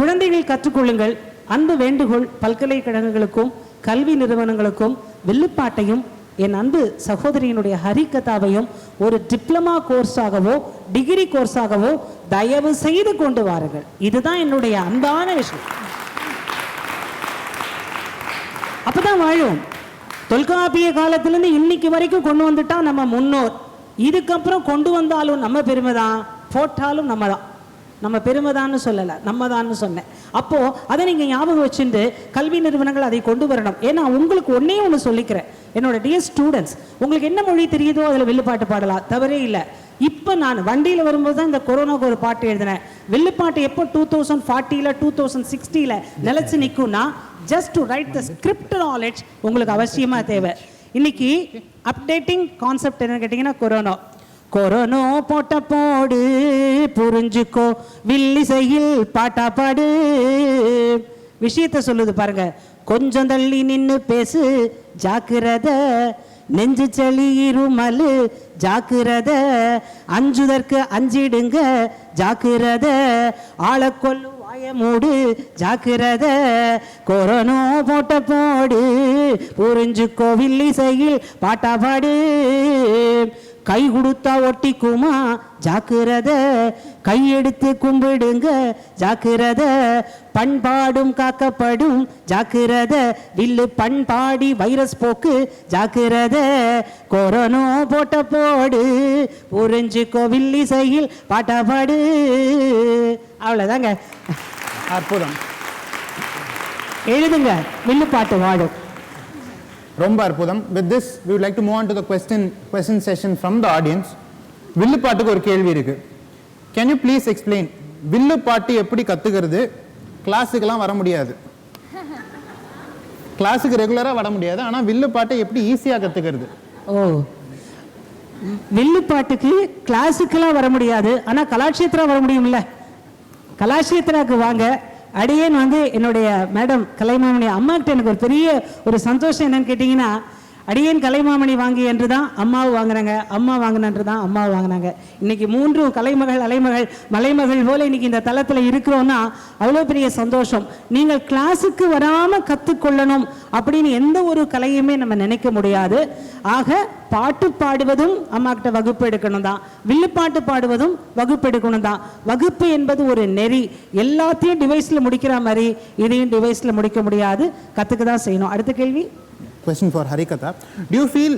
குழந்தைகள் கற்றுக்கொள்ளுங்கள். அந்த வேண்டுகோள் பல்கலைக்கழகங்களுக்கும் கல்வி நிறுவனங்களுக்கும் வில்லுப்பாட்டையும் என் அன்பு சகோதரியினுடைய ஹரிகதாவையும் ஒரு டிப்ளமா கோர்ஸாகவோ டிகிரி கோர்ஸாகவோ தயவு செய்து கொண்டு வாருங்கள். இதுதான் என்னுடைய அன்பான விஷயம். அப்பதான் வாழும். தொல்காப்பிய காலத்திலிருந்து இன்னைக்கு வரைக்கும் கொண்டு வந்துட்டா நம்ம முன்னோர். இதுக்கப்புறம் கொண்டு வந்தாலும் நம்ம பெருமைதான், போட்டாலும் நம்ம தான். நம்ம பெருமைதான்னு சொல்லலை, நம்ம தான்னு சொன்னேன். அப்போ அதை நீங்க ஞாபகம் வச்சுட்டு கல்வி நிறுவனங்கள் அதை கொண்டு வரணும். ஏன்னா உங்களுக்கு ஒன்னே ஒன்று சொல்லிக்கிறேன், என்னோட டியர் ஸ்டூடெண்ட்ஸ், உங்களுக்கு என்ன மொழி தெரியுதோ அதில் வில்லுப்பாட்டு பாடலாம், தவறே இல்லை. இப்போ நான் வண்டியில் வரும்போது தான் இந்த கொரோனாவுக்கு ஒரு பாட்டு எழுதினேன். வில்லுப்பாட்டு எப்போ 2040 2060 நிலைச்சு நிற்கும்னா, just to write the script knowledge உங்களுக்கு அவசியமா தேவை. இன்னைக்கு அப்டேட்டிங் கான்செப்ட் என்ன கேட்டீங்கன்னா, கொரோனா போட்ட போடு புரிஞ்சுக்கோ வில்லிசையில் பாட்டா பாடு விஷயத்த சொல்லுது பாருங்க. கொஞ்சம் தள்ளி நின்னு பேசு ஜாக்கிரத, நெஞ்சு சளி இருமலு ஜாக்கிரத, அஞ்சுதற்கு அஞ்சிடுங்க ஜாக்கிரத, ஆளை கொல்லு வாய மூடு ஜாக்கிரத, கொரோனா போட்ட போடு புரிஞ்சுக்கோ வில்லிசையில் பாட்டா பாடு, கை கொடுத்தா ஒட்டிக்குமா ஜாக்கிரத, கையெடுத்து கும்பிடுங்க ஜாக்கிரத, பண்பாடும் காக்கப்படும் ஜாக்கிரத, வில்லு பண்பாடி வைரஸ் போக்கு ஜாக்கிரத, கொரோனா போட்ட போடு புரிஞ்சுக்கோ வில்லிசையில் பாட்டா பாடு. அவ்வளோதாங்க. அற்புதம். எழுதுங்க, வில்லு பாட்டு வாடும். ரொம்ப அற்புதம். With this, we would like to move on to the question session from the audience. வில்லுப்பாட்டுக்கு ஒரு கேள்வி இருக்கு. Can you please explain வில்லுப்பாட்டு எப்படி கத்துக்கிறது? கிளாஸுக்கெல்லாம் வர முடியாது, கிளாஸுக்கு ரெகுலரா வர முடியாது, ஆனா வில்லுப்பாட்டை எப்படி ஈஸியா கத்துக்கிறது? ஓ, வில்லுப்பாட்டுக்கு கிளாஸுக்கெல்லாம் வர முடியாது, ஆனா கலாட்சேத்திரா வர முடியும்ல. கலாட்சேத்திராவுக்கு வாங்க. அடியேன் என்னுடைய மேடம் கலைமாமணி அம்மாக்கிட்ட எனக்கு ஒரு பெரிய ஒரு சந்தோஷம் என்னன்னு கேட்டிங்கன்னா, அடியேன் கலைமாமணி வாங்கி என்று தான் அம்மாவை வாங்கினாங்க, அம்மா வாங்கினன்று தான் அம்மாவை வாங்கினாங்க. இன்னைக்கு 3 கலைமகள் அலைமகள் மலைமகள் போல இன்னைக்கு இந்த தளத்தில் இருக்கிறோன்னா அவ்வளோ பெரிய சந்தோஷம். நீங்கள் கிளாஸுக்கு வராமல் கற்றுக்கொள்ளணும் அப்படின்னு எந்த ஒரு கலையுமே நம்ம நினைக்க முடியாது. ஆக பாட்டு பாடுவதும் அம்மா கிட்ட வகுப்பு எடுக்கணும் தான், வில்லுப்பாட்டு பாடுவதும் வகுப்பு எடுக்கணும் தான். வகுப்பு என்பது ஒரு நெறி. எல்லாத்தையும் டிவைஸில் முடிக்கிற மாதிரி இதையும் டிவைஸில் முடிக்க முடியாது, கற்றுக்க தான் செய்யணும். அடுத்த கேள்வி. Question for Harikatha. Do you feel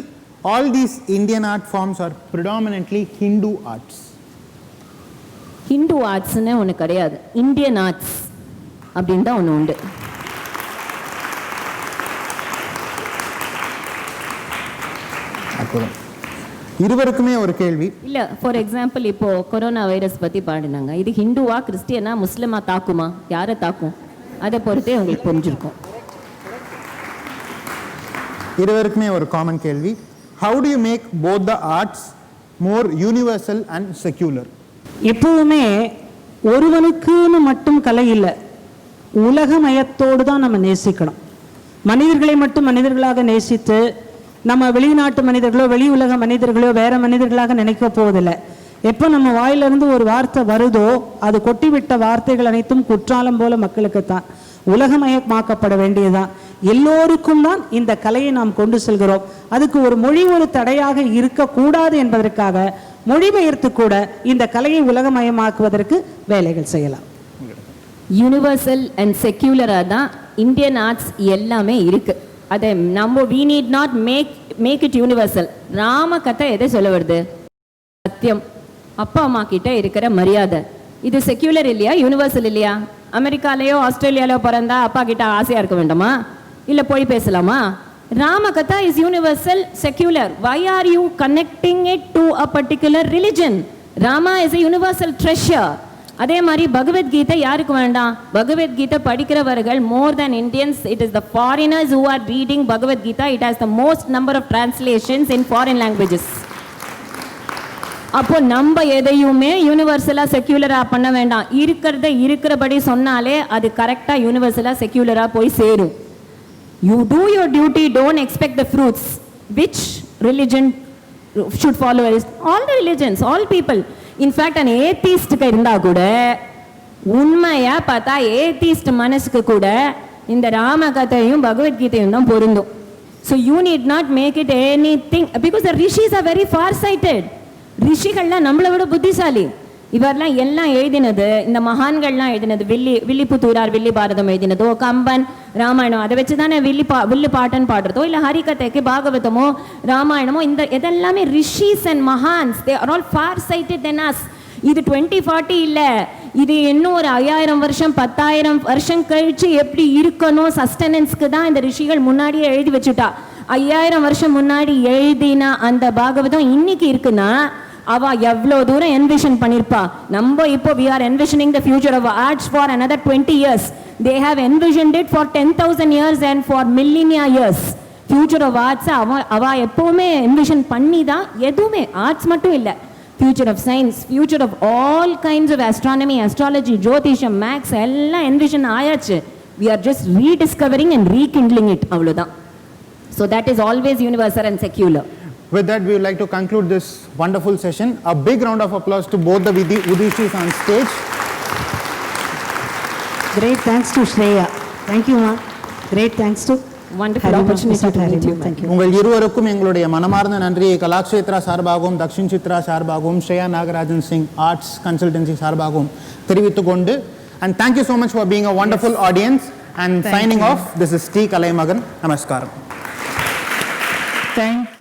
all these Indian art forms are predominantly Hindu arts? Hindu ஆர்ட்ஸ்னு ஒன்று கிடையாது, இந்தியன் ஆர்ட்ஸ் அப்படின்னு தான் ஒன்று உண்டு. அற்புதம். இருவருக்குமே ஒரு கேள்வி. இல்லை, ஃபார் எக்ஸாம்பிள் இப்போ கொரோனா வைரஸ் பற்றி பாடினாங்க, இது ஹிந்துவா கிறிஸ்டியனா முஸ்லிமா தாக்குமா, யாரை தாக்கும், அதை பொறுத்தே உங்களுக்கு புரிஞ்சிருக்கும். இருவருக்குமே ஒரு காமன் கேள்வி. How do you make both the arts more universal and secular? எப்பவுமே ஒருவனுக்குன்னு மட்டும் கலை இல்லை, உலகமயத்தோடு தான் நம்ம நேசிக்கணும். மனிதர்களை மட்டும் மனிதர்களாக நேசித்து நம்ம வெளிநாட்டு மனிதர்களோ வெளி உலக மனிதர்களோ வேற மனிதர்களாக நினைக்க போவதில்லை. எப்போ நம்ம வாயிலிருந்து ஒரு வார்த்தை வருதோ அது கொட்டிவிட்ட வார்த்தைகள் அனைத்தும் குற்றாலம் போல மக்களுக்குத்தான். உலகமயமாக்கப்பட வேண்டியதுதான். எல்லோருக்கும் தான் இந்த கலையை நாம் கொண்டு செல்கிறோம். அதுக்கு ஒரு மொழி ஒரு தடையாக இருக்கக்கூடாது என்பதற்காக மொழிபெயர்த்து கூட இந்த கலையை உலகமயமாக்குவதற்கு வேலைகள் செய்யலாம். யூனிவர்சல் அண்ட் செக்யூலராக தான் இந்தியன் ஆர்ட்ஸ் எல்லாமே இருக்கு. அதை நம்ம we need not make it universal. Rama கதை எதை சொல்ல வருது? சத்தியம், அப்பா அம்மா கிட்ட இருக்கிற மரியாதை. இது செக்யூலர் இல்லையா, யூனிவர்சல் இல்லையா? அமெரிக்காலேயோ ஆஸ்திரேலியாலோ பிறந்தா அப்பா கிட்ட ஆசையா இருக்க வேண்டாமா, இல்ல போய் பேசலாமா? ராம கதா is universal, secular. Why are you connecting it to a particular religion? Rama is a universal treasure. அதே மாதிரி பகவத்கீதை யாருக்கு வேண்டாம்? Bhagavad Gita படிக்கிறவர்கள் more than Indians, it is the foreigners who are reading Bhagavad Gita. It has the most number of translations in foreign languages. அப்போ நம்ம எதையுமே யூனிவர்சலா செக்யூலரா பண்ண வேண்டாம். இருக்கிறத இருக்கிறபடி சொன்னாலே அது கரெக்டா யூனிவர்சலா செக்யூலரா போய் சேரும். You do your duty, don't expect the fruits. Which religion should follow? All the religions, all people. In fact, an atheist இருந்தா கூட உண்மையா பார்த்தா atheist மனசுக்கு கூட இந்த ராம கதையும் பகவத்கீதையும் தான் பொருந்தும். So you need not make it anything, because the rishis are very far sighted. ரிஷிகள்லாம் நம்மளை விட புத்திசாலி. இவரெல்லாம் எல்லாம் எழுதினது, இந்த மகான்கள்லாம் எழுதினது, வில்லிபுத்தூரார் வில்லி பாரதம் எழுதினதோ, கம்பன் ராமாயணம், அதை வச்சு தானே வில்லு பாட்டன் பாடுறதோ, இல்லை ஹரிகதைக்கு பாகவதமோ ராமாயணமோ, இந்த இதெல்லாமே rishis and mahans. They are all far sighted than us. இது 2040 இல்லை, இது இன்னும் ஒரு 5000 வருஷம் 10,000 வருஷம் கழிச்சு எப்படி இருக்கணும் சஸ்டனன்ஸ்க்கு தான் இந்த ரிஷிகள் முன்னாடியே எழுதி வச்சுட்டா. 5000 வருஷம் முன்னாடி எழுதினா அந்த பாகவதம் இன்னைக்கு இருக்குன்னா அவ எவ்வளோ தூரம் என்விஷன் பண்ணிருப்பா. நம்ம இப்போ we are envisioning the future of arts for another 20 years. They have envisioned it for 10,000 years and for millennia years. Future of arts அவ எப்பவுமே என்விஷன் பண்ணி தான். எதுவுமே ஆர்ட்ஸ் மட்டும் இல்லை, future of science, future of all kinds of astronomy, astrology, jyotisham, maths எல்லாம் envision ஆயாச்சு. We are just rediscovering and rekindling it, அவ்வளோதான். So that is always universal and secular. With that, we would like to conclude this wonderful session. A big round of applause to both the Udishis on stage. Great thanks to Shreya. Thank you, ma. Great thanks to Wonderful Harima, opportunity Mr. to meet Harima. you. Thank you. உங்கள் இருவருக்கும் எங்களுடைய மனமார்ந்த நன்றியை கலாக்ஷேத்ரா சார்பாகவும் தக்ஷின் சித்ரா சார்பாகவும் Shreya Nagarajan Singh arts consultancy சார்பாகவும் தெரிவித்துக் கொண்டு, and thank you so much for being a wonderful audience, and signing off, this is T. Kalaimagan. Namaskaram. Thank